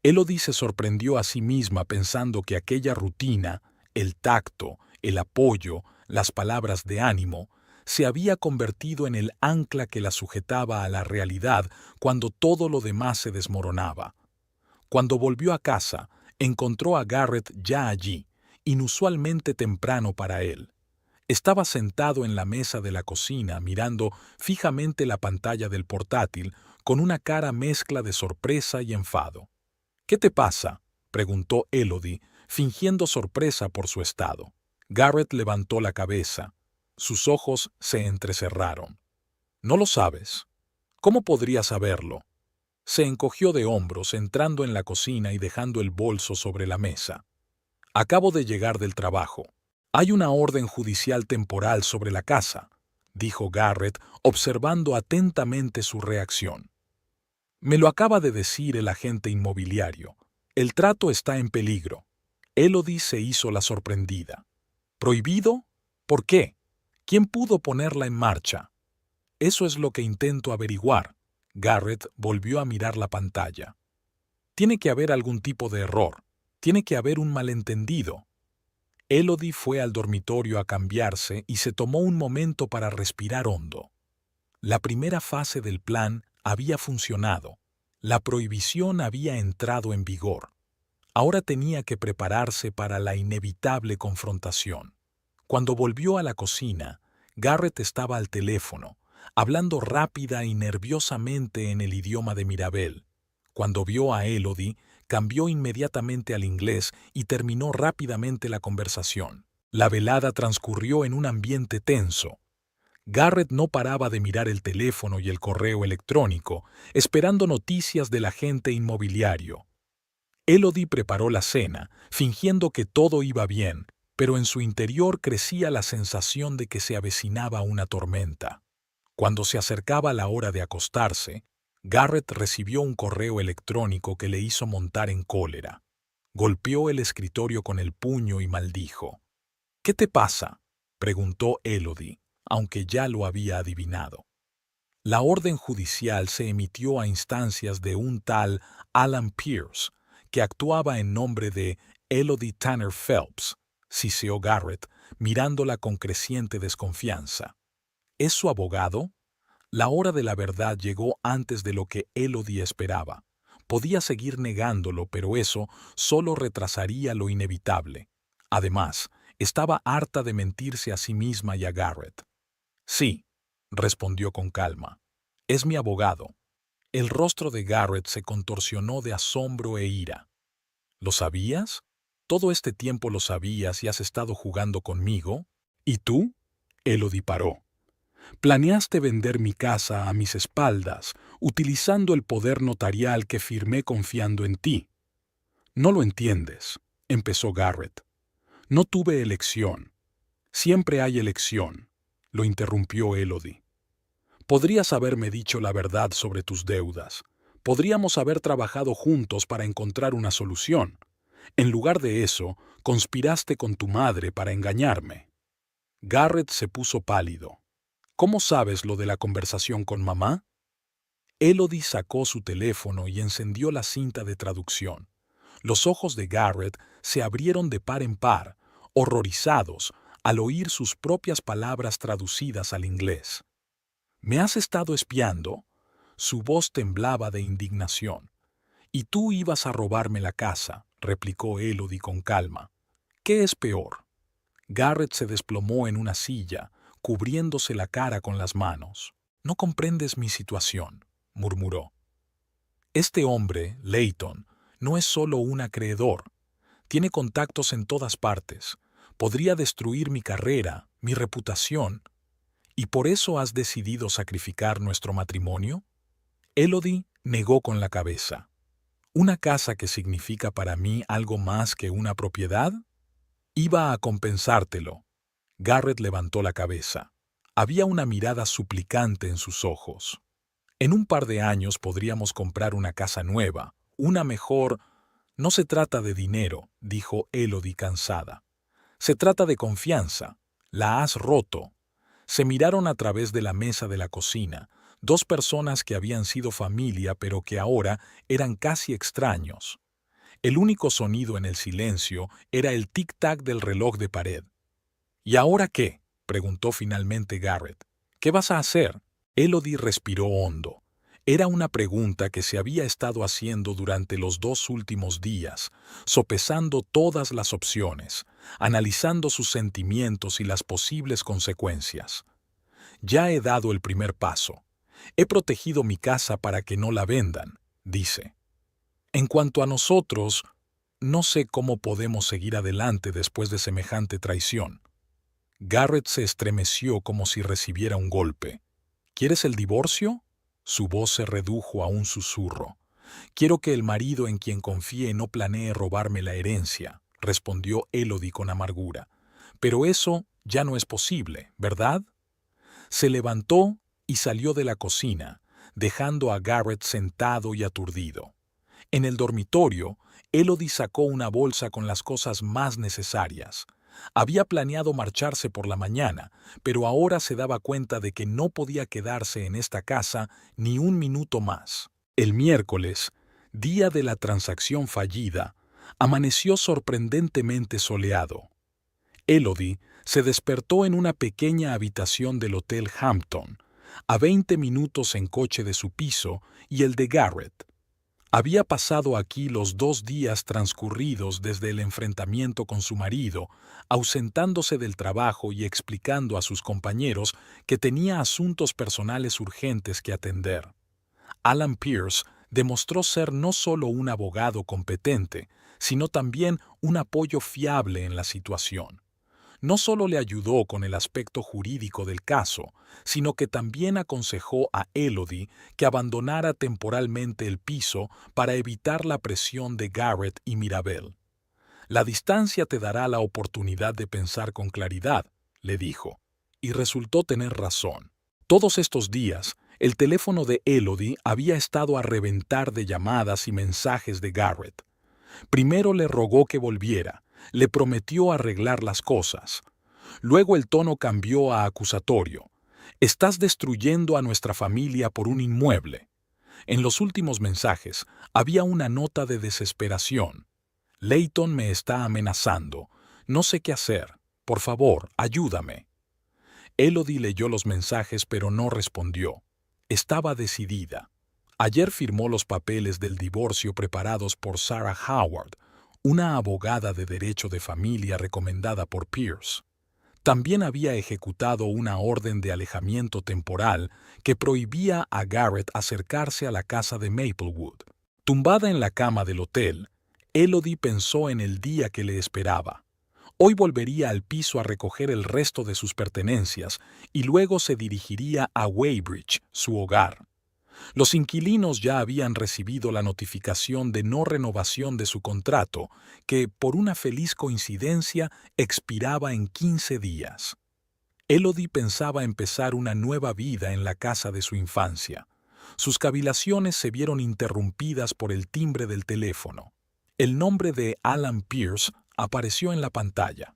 Elodie se sorprendió a sí misma pensando que aquella rutina, el tacto, el apoyo, las palabras de ánimo, se había convertido en el ancla que la sujetaba a la realidad cuando todo lo demás se desmoronaba. Cuando volvió a casa, encontró a Garrett ya allí, inusualmente temprano para él. Estaba sentado en la mesa de la cocina mirando fijamente la pantalla del portátil con una cara mezcla de sorpresa y enfado. «¿Qué te pasa?», preguntó Elodie, fingiendo sorpresa por su estado. Garrett levantó la cabeza. Sus ojos se entrecerraron. «¿No lo sabes? ¿Cómo podría saberlo?». Se encogió de hombros entrando en la cocina y dejando el bolso sobre la mesa. «Acabo de llegar del trabajo. Hay una orden judicial temporal sobre la casa», dijo Garrett, observando atentamente su reacción. «Me lo acaba de decir el agente inmobiliario. El trato está en peligro». Elodie se hizo la sorprendida. «¿Prohibido? ¿Por qué? ¿Quién pudo ponerla en marcha?». «Eso es lo que intento averiguar». Garrett volvió a mirar la pantalla. «Tiene que haber algún tipo de error. Tiene que haber un malentendido». Elodie fue al dormitorio a cambiarse y se tomó un momento para respirar hondo. La primera fase del plan había funcionado. La prohibición había entrado en vigor. Ahora tenía que prepararse para la inevitable confrontación. Cuando volvió a la cocina, Garrett estaba al teléfono, hablando rápida y nerviosamente en el idioma de Mirabel. Cuando vio a Elodie, cambió inmediatamente al inglés y terminó rápidamente la conversación. La velada transcurrió en un ambiente tenso. Garrett no paraba de mirar el teléfono y el correo electrónico, esperando noticias del agente inmobiliario. Elodie preparó la cena, fingiendo que todo iba bien, pero en su interior crecía la sensación de que se avecinaba una tormenta. Cuando se acercaba la hora de acostarse, Garrett recibió un correo electrónico que le hizo montar en cólera. Golpeó el escritorio con el puño y maldijo. «¿Qué te pasa?», preguntó Elodie, aunque ya lo había adivinado. La orden judicial se emitió a instancias de un tal Alan Pierce, que actuaba en nombre de Elodie Tanner Phelps, siseó Garrett, mirándola con creciente desconfianza. ¿Es su abogado? La hora de la verdad llegó antes de lo que Elodie esperaba. Podía seguir negándolo, pero eso solo retrasaría lo inevitable. Además, estaba harta de mentirse a sí misma y a Garrett. «Sí», respondió con calma. «Es mi abogado». El rostro de Garrett se contorsionó de asombro e ira. «¿Lo sabías? Todo este tiempo lo sabías y has estado jugando conmigo. ¿Y tú?», Elodie paró. «Planeaste vender mi casa a mis espaldas, utilizando el poder notarial que firmé confiando en ti». «No lo entiendes», empezó Garrett. «No tuve elección». «Siempre hay elección», lo interrumpió Elodie. «Podrías haberme dicho la verdad sobre tus deudas. Podríamos haber trabajado juntos para encontrar una solución. En lugar de eso, conspiraste con tu madre para engañarme». Garrett se puso pálido. «¿Cómo sabes lo de la conversación con mamá?». Elodie sacó su teléfono y encendió la cinta de traducción. Los ojos de Garrett se abrieron de par en par, horrorizados, al oír sus propias palabras traducidas al inglés. «¿Me has estado espiando?». Su voz temblaba de indignación. «Y tú ibas a robarme la casa», replicó Elodie con calma. «¿Qué es peor?». Garrett se desplomó en una silla, cubriéndose la cara con las manos. «No comprendes mi situación», murmuró. «Este hombre, Layton, no es solo un acreedor. Tiene contactos en todas partes. Podría destruir mi carrera, mi reputación. ¿Y por eso has decidido sacrificar nuestro matrimonio?». Elodie negó con la cabeza. «¿Una casa que significa para mí algo más que una propiedad?». «Iba a compensártelo». Garrett levantó la cabeza. Había una mirada suplicante en sus ojos. «En un par de años podríamos comprar una casa nueva, una mejor». «No se trata de dinero», dijo Elodie cansada. «Se trata de confianza. La has roto». Se miraron a través de la mesa de la cocina, dos personas que habían sido familia pero que ahora eran casi extraños. El único sonido en el silencio era el tic-tac del reloj de pared. «¿Y ahora qué?», preguntó finalmente Garrett. «¿Qué vas a hacer?». Elodie respiró hondo. Era una pregunta que se había estado haciendo durante los 2 últimos días, sopesando todas las opciones, analizando sus sentimientos y las posibles consecuencias. «Ya he dado el primer paso. He protegido mi casa para que no la vendan», dice. «En cuanto a nosotros, no sé cómo podemos seguir adelante después de semejante traición». Garrett se estremeció como si recibiera un golpe. «¿Quieres el divorcio?». Su voz se redujo a un susurro. «Quiero que el marido en quien confíe no planee robarme la herencia», respondió Elodie con amargura. «Pero eso ya no es posible, ¿verdad?». Se levantó y salió de la cocina, dejando a Garrett sentado y aturdido. En el dormitorio, Elodie sacó una bolsa con las cosas más necesarias. Había planeado marcharse por la mañana, pero ahora se daba cuenta de que no podía quedarse en esta casa ni un minuto más. El miércoles, día de la transacción fallida, amaneció sorprendentemente soleado. Elodie se despertó en una pequeña habitación del Hotel Hampton, a 20 minutos en coche de su piso y el de Garrett. Había pasado aquí los 2 días transcurridos desde el enfrentamiento con su marido, ausentándose del trabajo y explicando a sus compañeros que tenía asuntos personales urgentes que atender. Alan Pierce demostró ser no solo un abogado competente, sino también un apoyo fiable en la situación. No solo le ayudó con el aspecto jurídico del caso, sino que también aconsejó a Elodie que abandonara temporalmente el piso para evitar la presión de Garrett y Mirabel. La distancia te dará la oportunidad de pensar con claridad, le dijo, y resultó tener razón. Todos estos días, el teléfono de Elodie había estado a reventar de llamadas y mensajes de Garrett. Primero le rogó que volviera, le prometió arreglar las cosas. Luego el tono cambió a acusatorio. Estás destruyendo a nuestra familia por un inmueble. En los últimos mensajes había una nota de desesperación. Leighton me está amenazando. No sé qué hacer. Por favor, ayúdame. Elodie leyó los mensajes pero no respondió. Estaba decidida. Ayer firmó los papeles del divorcio preparados por Sarah Howard, una abogada de derecho de familia recomendada por Pierce. También había ejecutado una orden de alejamiento temporal que prohibía a Garrett acercarse a la casa de Maplewood. Tumbada en la cama del hotel, Elodie pensó en el día que le esperaba. Hoy volvería al piso a recoger el resto de sus pertenencias y luego se dirigiría a Weybridge, su hogar. Los inquilinos ya habían recibido la notificación de no renovación de su contrato, que, por una feliz coincidencia, expiraba en 15 días. Elodie pensaba empezar una nueva vida en la casa de su infancia. Sus cavilaciones se vieron interrumpidas por el timbre del teléfono. El nombre de Alan Pierce apareció en la pantalla.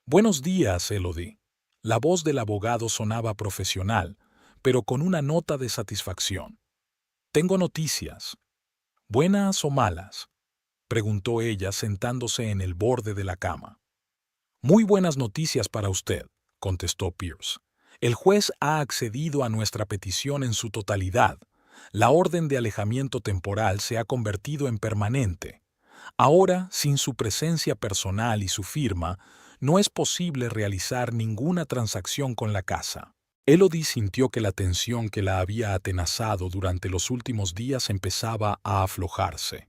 «Buenos días, Elodie». La voz del abogado sonaba profesional, pero con una nota de satisfacción. «Tengo noticias». «¿Buenas o malas?», preguntó ella sentándose en el borde de la cama. «Muy buenas noticias para usted», contestó Pierce. «El juez ha accedido a nuestra petición en su totalidad. La orden de alejamiento temporal se ha convertido en permanente. Ahora, sin su presencia personal y su firma, no es posible realizar ninguna transacción con la casa». Elodie sintió que la tensión que la había atenazado durante los últimos días empezaba a aflojarse.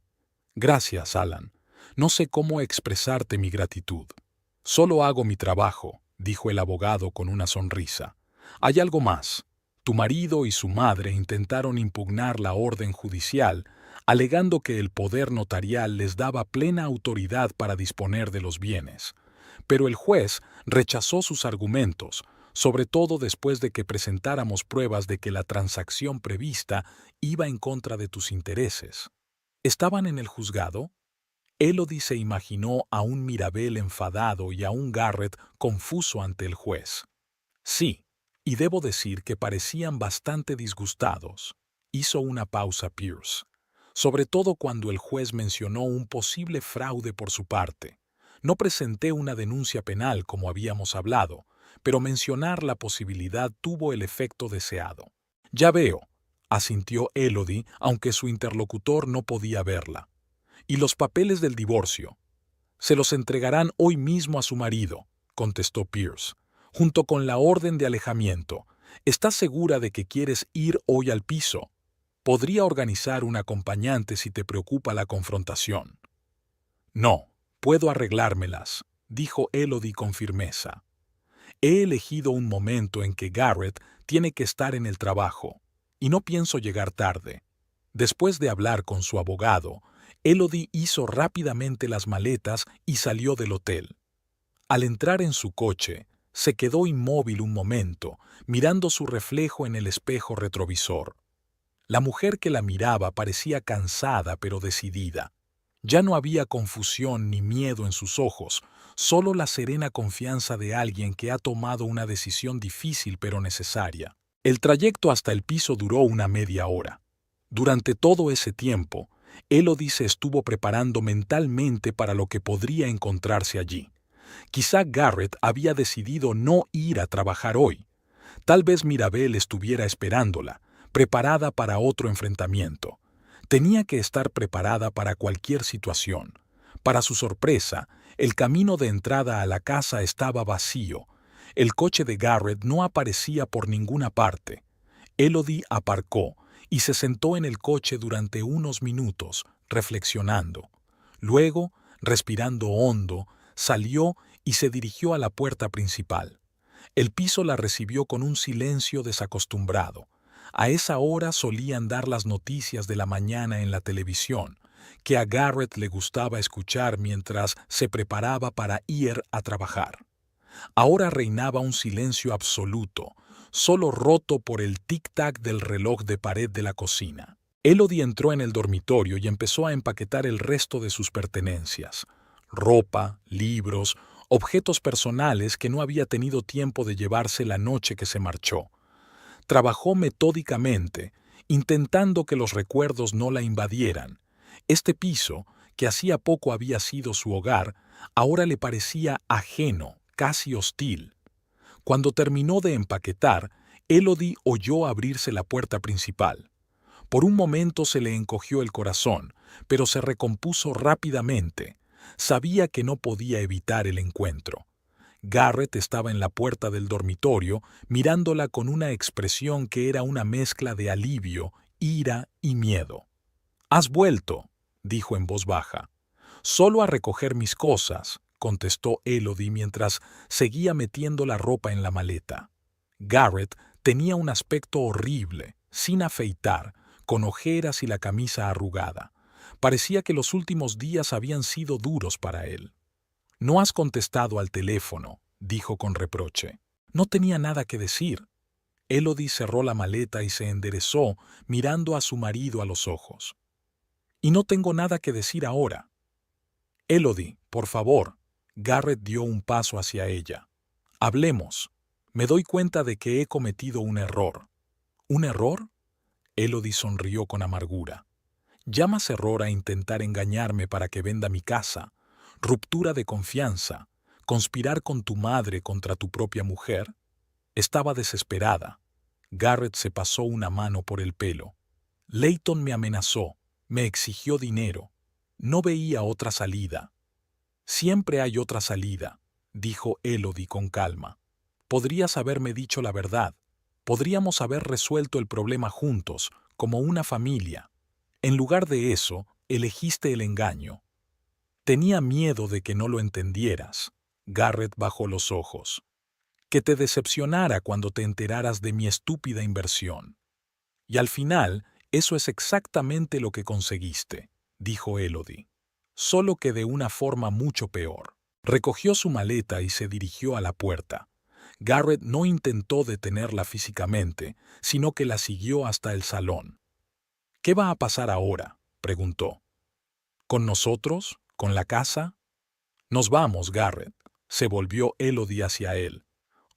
«Gracias, Alan. No sé cómo expresarte mi gratitud. Solo hago mi trabajo», dijo el abogado con una sonrisa. «Hay algo más. Tu marido y su madre intentaron impugnar la orden judicial, alegando que el poder notarial les daba plena autoridad para disponer de los bienes. Pero el juez rechazó sus argumentos, sobre todo después de que presentáramos pruebas de que la transacción prevista iba en contra de tus intereses». ¿Estaban en el juzgado? Elodie se imaginó a un Mirabel enfadado y a un Garrett confuso ante el juez. «Sí, y debo decir que parecían bastante disgustados», hizo una pausa Pierce, «sobre todo cuando el juez mencionó un posible fraude por su parte. No presenté una denuncia penal como habíamos hablado, pero mencionar la posibilidad tuvo el efecto deseado». «Ya veo», asintió Elodie, aunque su interlocutor no podía verla. «¿Y los papeles del divorcio?» «Se los entregarán hoy mismo a su marido», contestó Pierce, «junto con la orden de alejamiento. ¿Estás segura de que quieres ir hoy al piso? Podría organizar un acompañante si te preocupa la confrontación». «No, puedo arreglármelas», dijo Elodie con firmeza. «He elegido un momento en que Garrett tiene que estar en el trabajo, y no pienso llegar tarde». Después de hablar con su abogado, Elodie hizo rápidamente las maletas y salió del hotel. Al entrar en su coche, se quedó inmóvil un momento, mirando su reflejo en el espejo retrovisor. La mujer que la miraba parecía cansada pero decidida. Ya no había confusión ni miedo en sus ojos, solo la serena confianza de alguien que ha tomado una decisión difícil pero necesaria. El trayecto hasta el piso duró una media hora. Durante todo ese tiempo, Elodie se estuvo preparando mentalmente para lo que podría encontrarse allí. Quizá Garrett había decidido no ir a trabajar hoy. Tal vez Mirabel estuviera esperándola, preparada para otro enfrentamiento. Tenía que estar preparada para cualquier situación. Para su sorpresa, el camino de entrada a la casa estaba vacío. El coche de Garrett no aparecía por ninguna parte. Elodie aparcó y se sentó en el coche durante unos minutos, reflexionando. Luego, respirando hondo, salió y se dirigió a la puerta principal. El piso la recibió con un silencio desacostumbrado. A esa hora solían dar las noticias de la mañana en la televisión, que a Garrett le gustaba escuchar mientras se preparaba para ir a trabajar. Ahora reinaba un silencio absoluto, solo roto por el tic-tac del reloj de pared de la cocina. Elodie entró en el dormitorio y empezó a empaquetar el resto de sus pertenencias: ropa, libros, objetos personales que no había tenido tiempo de llevarse la noche que se marchó. Trabajó metódicamente, intentando que los recuerdos no la invadieran. Este piso, que hacía poco había sido su hogar, ahora le parecía ajeno, casi hostil. Cuando terminó de empaquetar, Elodie oyó abrirse la puerta principal. Por un momento se le encogió el corazón, pero se recompuso rápidamente. Sabía que no podía evitar el encuentro. Garrett estaba en la puerta del dormitorio, mirándola con una expresión que era una mezcla de alivio, ira y miedo. «¿Has vuelto?», dijo en voz baja. «Solo a recoger mis cosas», contestó Elodie mientras seguía metiendo la ropa en la maleta. Garrett tenía un aspecto horrible, sin afeitar, con ojeras y la camisa arrugada. Parecía que los últimos días habían sido duros para él. «No has contestado al teléfono», dijo con reproche. «No tenía nada que decir». Elodie cerró la maleta y se enderezó, mirando a su marido a los ojos. «Y no tengo nada que decir ahora». «Elodie, por favor». Garrett dio un paso hacia ella. «Hablemos. Me doy cuenta de que he cometido un error». «¿Un error?». Elodie sonrió con amargura. «¿Llamas error a intentar engañarme para que venda mi casa? Ruptura de confianza, conspirar con tu madre contra tu propia mujer». Estaba desesperada. Garrett se pasó una mano por el pelo. «Leighton me amenazó, me exigió dinero. No veía otra salida». «Siempre hay otra salida», dijo Elodie con calma. «Podrías haberme dicho la verdad. Podríamos haber resuelto el problema juntos, como una familia. En lugar de eso, elegiste el engaño». «Tenía miedo de que no lo entendieras». Garrett bajó los ojos. «Que te decepcionara cuando te enteraras de mi estúpida inversión». «Y al final, eso es exactamente lo que conseguiste», dijo Elodie. «Solo que de una forma mucho peor». Recogió su maleta y se dirigió a la puerta. Garrett no intentó detenerla físicamente, sino que la siguió hasta el salón. «¿Qué va a pasar ahora?», preguntó. «¿Con nosotros? ¿Con la casa?» «Nos vamos, Garrett», se volvió Elodie hacia él.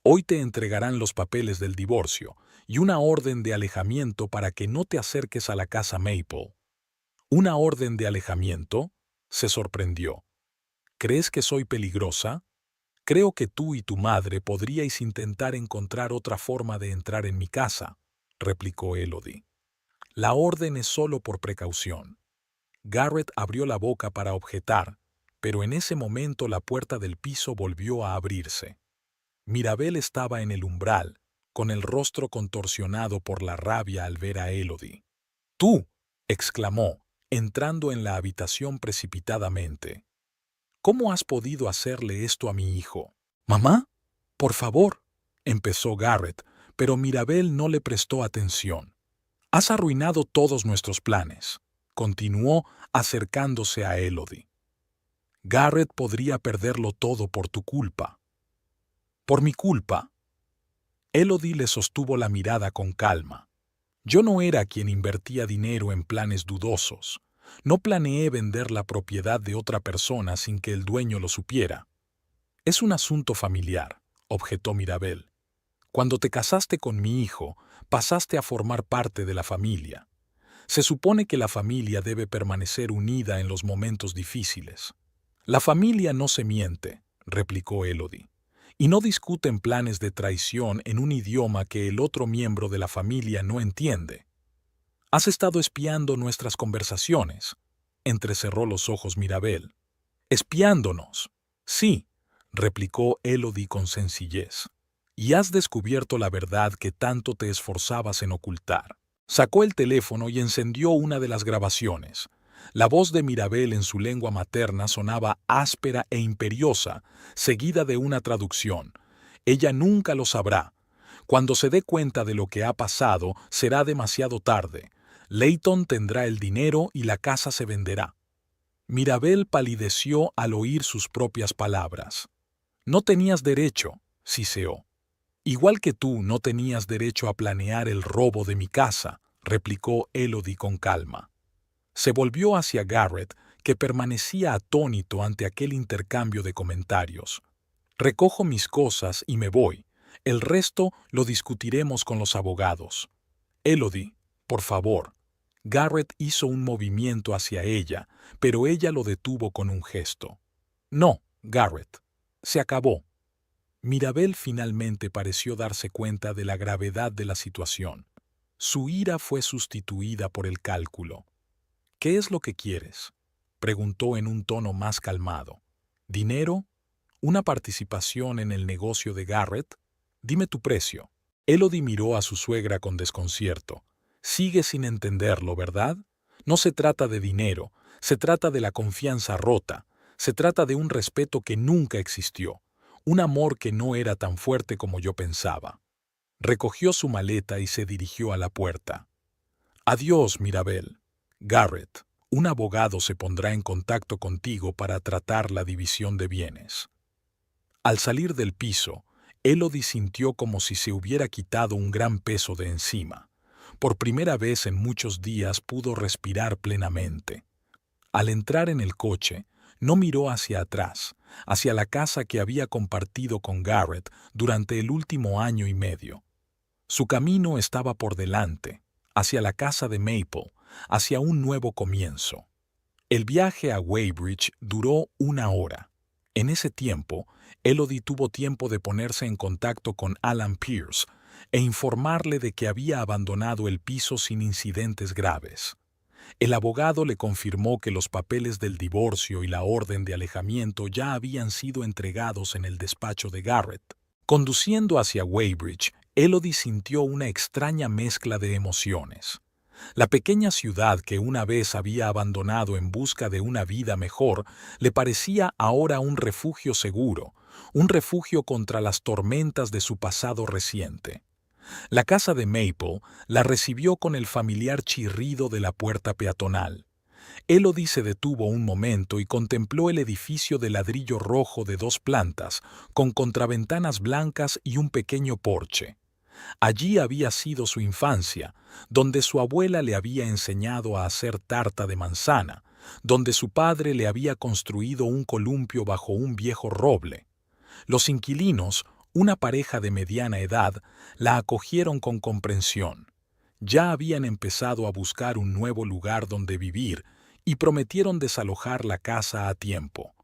«Hoy te entregarán los papeles del divorcio y una orden de alejamiento para que no te acerques a la casa Maple». «¿Una orden de alejamiento?», se sorprendió. «¿Crees que soy peligrosa? Creo que tú y tu madre podríais intentar encontrar otra forma de entrar en mi casa», replicó Elodie. «La orden es solo por precaución». Garrett abrió la boca para objetar, pero en ese momento la puerta del piso volvió a abrirse. Mirabel estaba en el umbral, con el rostro contorsionado por la rabia al ver a Elodie. «¡Tú!», exclamó, entrando en la habitación precipitadamente. «¿Cómo has podido hacerle esto a mi hijo?» «Mamá, por favor», empezó Garrett, pero Mirabel no le prestó atención. «Has arruinado todos nuestros planes», continuó acercándose a Elodie. «Garrett podría perderlo todo por tu culpa». «¿Por mi culpa?». Elodie le sostuvo la mirada con calma. «Yo no era quien invertía dinero en planes dudosos. No planeé vender la propiedad de otra persona sin que el dueño lo supiera». «Es un asunto familiar», objetó Mirabel. «Cuando te casaste con mi hijo, pasaste a formar parte de la familia. Se supone que la familia debe permanecer unida en los momentos difíciles». «La familia no se miente», replicó Elodie, «y no discuten planes de traición en un idioma que el otro miembro de la familia no entiende». Has estado espiando nuestras conversaciones. Entrecerró los ojos Mirabel. Espiándonos. Sí, replicó Elodie con sencillez. Y has descubierto la verdad que tanto te esforzabas en ocultar. Sacó el teléfono y encendió una de las grabaciones. La voz de Mirabel en su lengua materna sonaba áspera e imperiosa, seguida de una traducción. Ella nunca lo sabrá. Cuando se dé cuenta de lo que ha pasado, será demasiado tarde. Leighton tendrá el dinero y la casa se venderá. Mirabel palideció al oír sus propias palabras. No tenías derecho, siseó. Igual que tú no tenías derecho a planear el robo de mi casa, replicó Elodie con calma. Se volvió hacia Garrett, que permanecía atónito ante aquel intercambio de comentarios. Recojo mis cosas y me voy. El resto lo discutiremos con los abogados. Elodie, por favor. Garrett hizo un movimiento hacia ella, pero ella lo detuvo con un gesto. No, Garrett. Se acabó. Mirabel finalmente pareció darse cuenta de la gravedad de la situación. Su ira fue sustituida por el cálculo. ¿Qué es lo que quieres?, preguntó en un tono más calmado. ¿Dinero? ¿Una participación en el negocio de Garrett? Dime tu precio. Elodie miró a su suegra con desconcierto. Sigue sin entenderlo, ¿verdad? No se trata de dinero, se trata de la confianza rota, se trata de un respeto que nunca existió, un amor que no era tan fuerte como yo pensaba. Recogió su maleta y se dirigió a la puerta. Adiós, Mirabel. Garrett, un abogado se pondrá en contacto contigo para tratar la división de bienes. Al salir del piso, Elodie sintió como si se hubiera quitado un gran peso de encima. Por primera vez en muchos días pudo respirar plenamente. Al entrar en el coche, no miró hacia atrás, hacia la casa que había compartido con Garrett durante el último año y medio. Su camino estaba por delante, hacia la casa de Maple, hacia un nuevo comienzo. El viaje a Weybridge duró 1 hora. En ese tiempo, Elodie tuvo tiempo de ponerse en contacto con Alan Pierce e informarle de que había abandonado el piso sin incidentes graves. El abogado le confirmó que los papeles del divorcio y la orden de alejamiento ya habían sido entregados en el despacho de Garrett. Conduciendo hacia Weybridge, Elodie sintió una extraña mezcla de emociones. La pequeña ciudad que una vez había abandonado en busca de una vida mejor le parecía ahora un refugio seguro, un refugio contra las tormentas de su pasado reciente. La casa de Maple la recibió con el familiar chirrido de la puerta peatonal. Elodie se detuvo un momento y contempló el edificio de ladrillo rojo de 2 plantas, con contraventanas blancas y un pequeño porche. Allí había sido su infancia, donde su abuela le había enseñado a hacer tarta de manzana, donde su padre le había construido un columpio bajo un viejo roble. Los inquilinos, una pareja de mediana edad, la acogieron con comprensión. Ya habían empezado a buscar un nuevo lugar donde vivir y prometieron desalojar la casa a tiempo.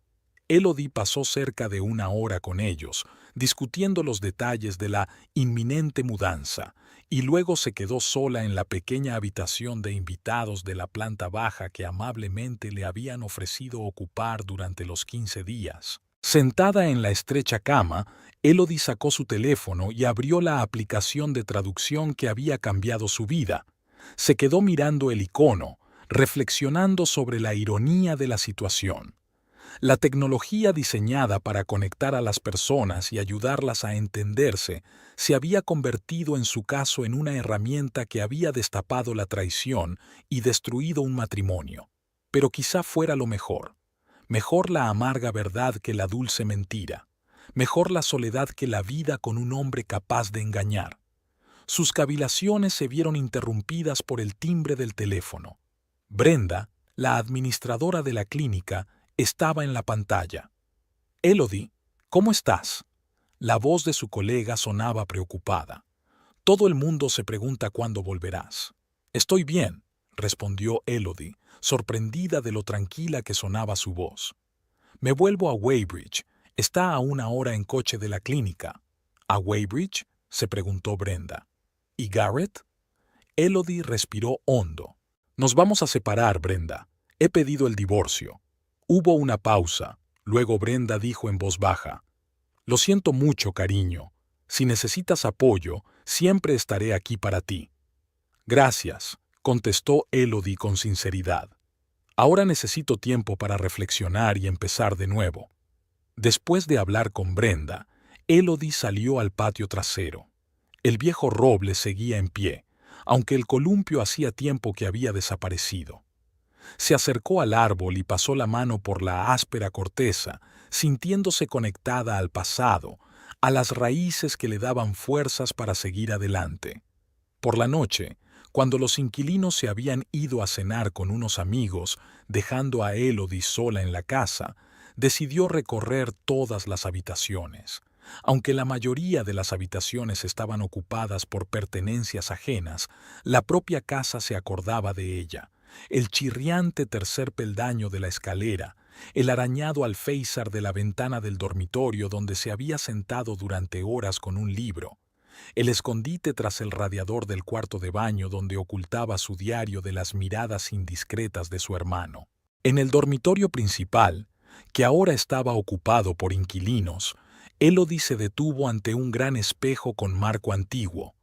Elodie pasó cerca de 1 hora con ellos, discutiendo los detalles de la inminente mudanza, y luego se quedó sola en la pequeña habitación de invitados de la planta baja que amablemente le habían ofrecido ocupar durante los 15 días. Sentada en la estrecha cama, Elodie sacó su teléfono y abrió la aplicación de traducción que había cambiado su vida. Se quedó mirando el icono, reflexionando sobre la ironía de la situación. La tecnología diseñada para conectar a las personas y ayudarlas a entenderse se había convertido en su caso en una herramienta que había destapado la traición y destruido un matrimonio. Pero quizá fuera lo mejor. Mejor la amarga verdad que la dulce mentira. Mejor la soledad que la vida con un hombre capaz de engañar. Sus cavilaciones se vieron interrumpidas por el timbre del teléfono. Brenda, la administradora de la clínica, estaba en la pantalla. Elodie, ¿cómo estás? La voz de su colega sonaba preocupada. Todo el mundo se pregunta cuándo volverás. Estoy bien, respondió Elodie, sorprendida de lo tranquila que sonaba su voz. Me vuelvo a Weybridge. Está a 1 hora en coche de la clínica. ¿A Weybridge?, se preguntó Brenda. ¿Y Garrett? Elodie respiró hondo. Nos vamos a separar, Brenda. He pedido el divorcio. Hubo una pausa. Luego Brenda dijo en voz baja: Lo siento mucho, cariño. Si necesitas apoyo, siempre estaré aquí para ti. Gracias, contestó Elodie con sinceridad. Ahora necesito tiempo para reflexionar y empezar de nuevo. Después de hablar con Brenda, Elodie salió al patio trasero. El viejo roble seguía en pie, aunque el columpio hacía tiempo que había desaparecido. Se acercó al árbol y pasó la mano por la áspera corteza, sintiéndose conectada al pasado, a las raíces que le daban fuerzas para seguir adelante. Por la noche, cuando los inquilinos se habían ido a cenar con unos amigos, dejando a Elodie sola en la casa, decidió recorrer todas las habitaciones. Aunque la mayoría de las habitaciones estaban ocupadas por pertenencias ajenas, la propia casa se acordaba de ella. El chirriante tercer peldaño de la escalera, el arañado alféizar de la ventana del dormitorio donde se había sentado durante horas con un libro, el escondite tras el radiador del cuarto de baño donde ocultaba su diario de las miradas indiscretas de su hermano. En el dormitorio principal, que ahora estaba ocupado por inquilinos, Elodie se detuvo ante un gran espejo con marco antiguo.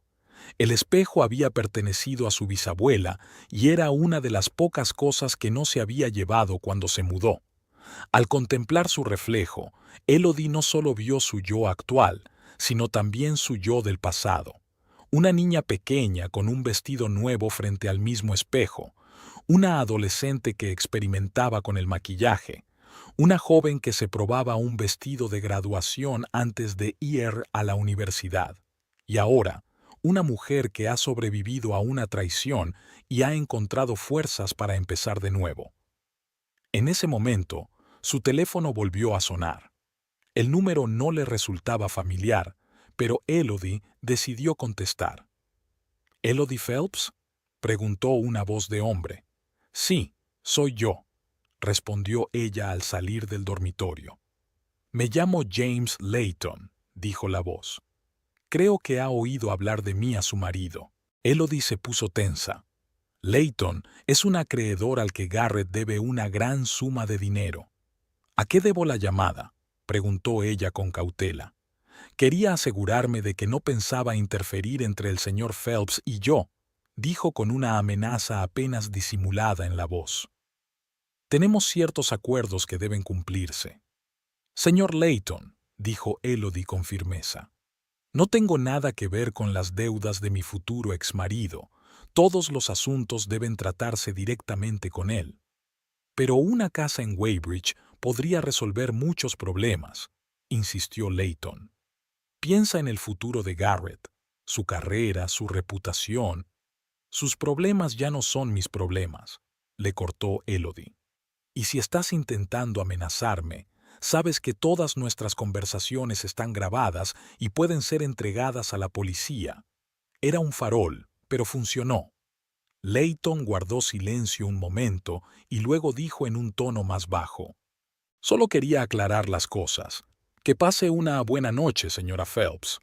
El espejo había pertenecido a su bisabuela y era una de las pocas cosas que no se había llevado cuando se mudó. Al contemplar su reflejo, Elodie no solo vio su yo actual, sino también su yo del pasado. Una niña pequeña con un vestido nuevo frente al mismo espejo, una adolescente que experimentaba con el maquillaje, una joven que se probaba un vestido de graduación antes de ir a la universidad. Y ahora, una mujer que ha sobrevivido a una traición y ha encontrado fuerzas para empezar de nuevo. En ese momento, su teléfono volvió a sonar. El número no le resultaba familiar, pero Elodie decidió contestar. ¿Elodie Phelps?, preguntó una voz de hombre. Sí, soy yo, respondió ella al salir del dormitorio. Me llamo James Layton, dijo la voz. Creo que ha oído hablar de mí a su marido. Elodie se puso tensa. Layton es un acreedor al que Garrett debe una gran suma de dinero. ¿A qué debo la llamada?, preguntó ella con cautela. Quería asegurarme de que no pensaba interferir entre el señor Phelps y yo, dijo con una amenaza apenas disimulada en la voz. Tenemos ciertos acuerdos que deben cumplirse. Señor Layton, dijo Elodie con firmeza, no tengo nada que ver con las deudas de mi futuro exmarido. Todos los asuntos deben tratarse directamente con él. Pero una casa en Weybridge podría resolver muchos problemas, insistió Layton. Piensa en el futuro de Garrett, su carrera, su reputación. Sus problemas ya no son mis problemas, le cortó Elodie. Y si estás intentando amenazarme, sabes que todas nuestras conversaciones están grabadas y pueden ser entregadas a la policía. Era un farol, pero funcionó. Layton guardó silencio un momento y luego dijo en un tono más bajo. Solo quería aclarar las cosas. Que pase una buena noche, señora Phelps.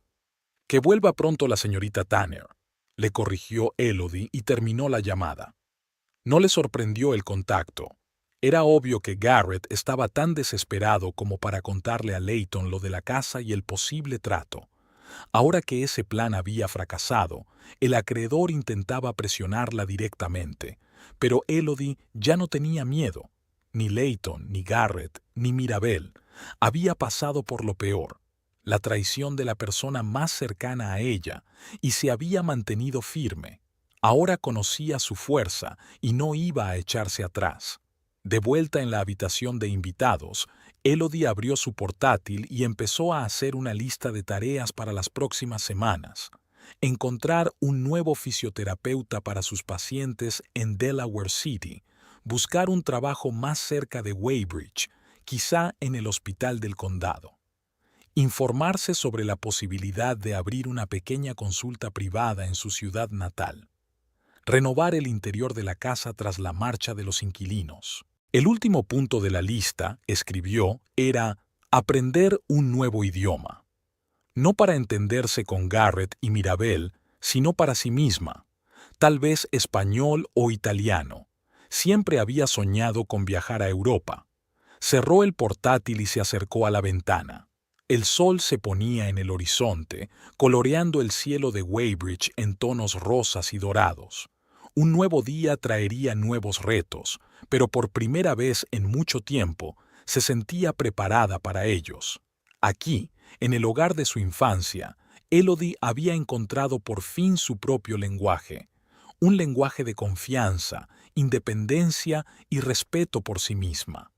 Que vuelva pronto la señorita Tanner, le corrigió Elodie y terminó la llamada. No le sorprendió el contacto. Era obvio que Garrett estaba tan desesperado como para contarle a Layton lo de la casa y el posible trato. Ahora que ese plan había fracasado, el acreedor intentaba presionarla directamente, pero Elodie ya no tenía miedo. Ni Layton, ni Garrett, ni Mirabel había pasado por lo peor, la traición de la persona más cercana a ella, y se había mantenido firme. Ahora conocía su fuerza y no iba a echarse atrás. De vuelta en la habitación de invitados, Elodie abrió su portátil y empezó a hacer una lista de tareas para las próximas semanas. Encontrar un nuevo fisioterapeuta para sus pacientes en Delaware City, buscar un trabajo más cerca de Weybridge, quizá en el hospital del condado. Informarse sobre la posibilidad de abrir una pequeña consulta privada en su ciudad natal. Renovar el interior de la casa tras la marcha de los inquilinos. El último punto de la lista, escribió, era aprender un nuevo idioma. No para entenderse con Garrett y Mirabel, sino para sí misma. tal vez español o italiano. Siempre había soñado con viajar a Europa. Cerró el portátil y se acercó a la ventana. El sol se ponía en el horizonte, coloreando el cielo de Weybridge en tonos rosas y dorados. Un nuevo día traería nuevos retos, pero por primera vez en mucho tiempo se sentía preparada para ellos. Aquí, en el hogar de su infancia, Elodie había encontrado por fin su propio lenguaje, un lenguaje de confianza, independencia y respeto por sí misma.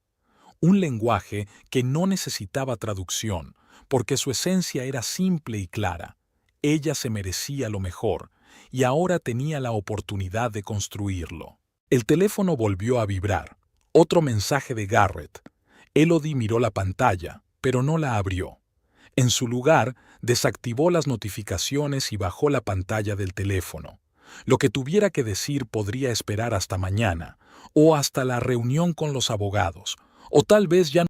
Un lenguaje que no necesitaba traducción, porque su esencia era simple y clara. Ella se merecía lo mejor, y ahora tenía la oportunidad de construirlo. El teléfono volvió a vibrar. Otro mensaje de Garrett. Elodie miró la pantalla, pero no la abrió. En su lugar, desactivó las notificaciones y bajó la pantalla del teléfono. Lo que tuviera que decir podría esperar hasta mañana, o hasta la reunión con los abogados, o tal vez ya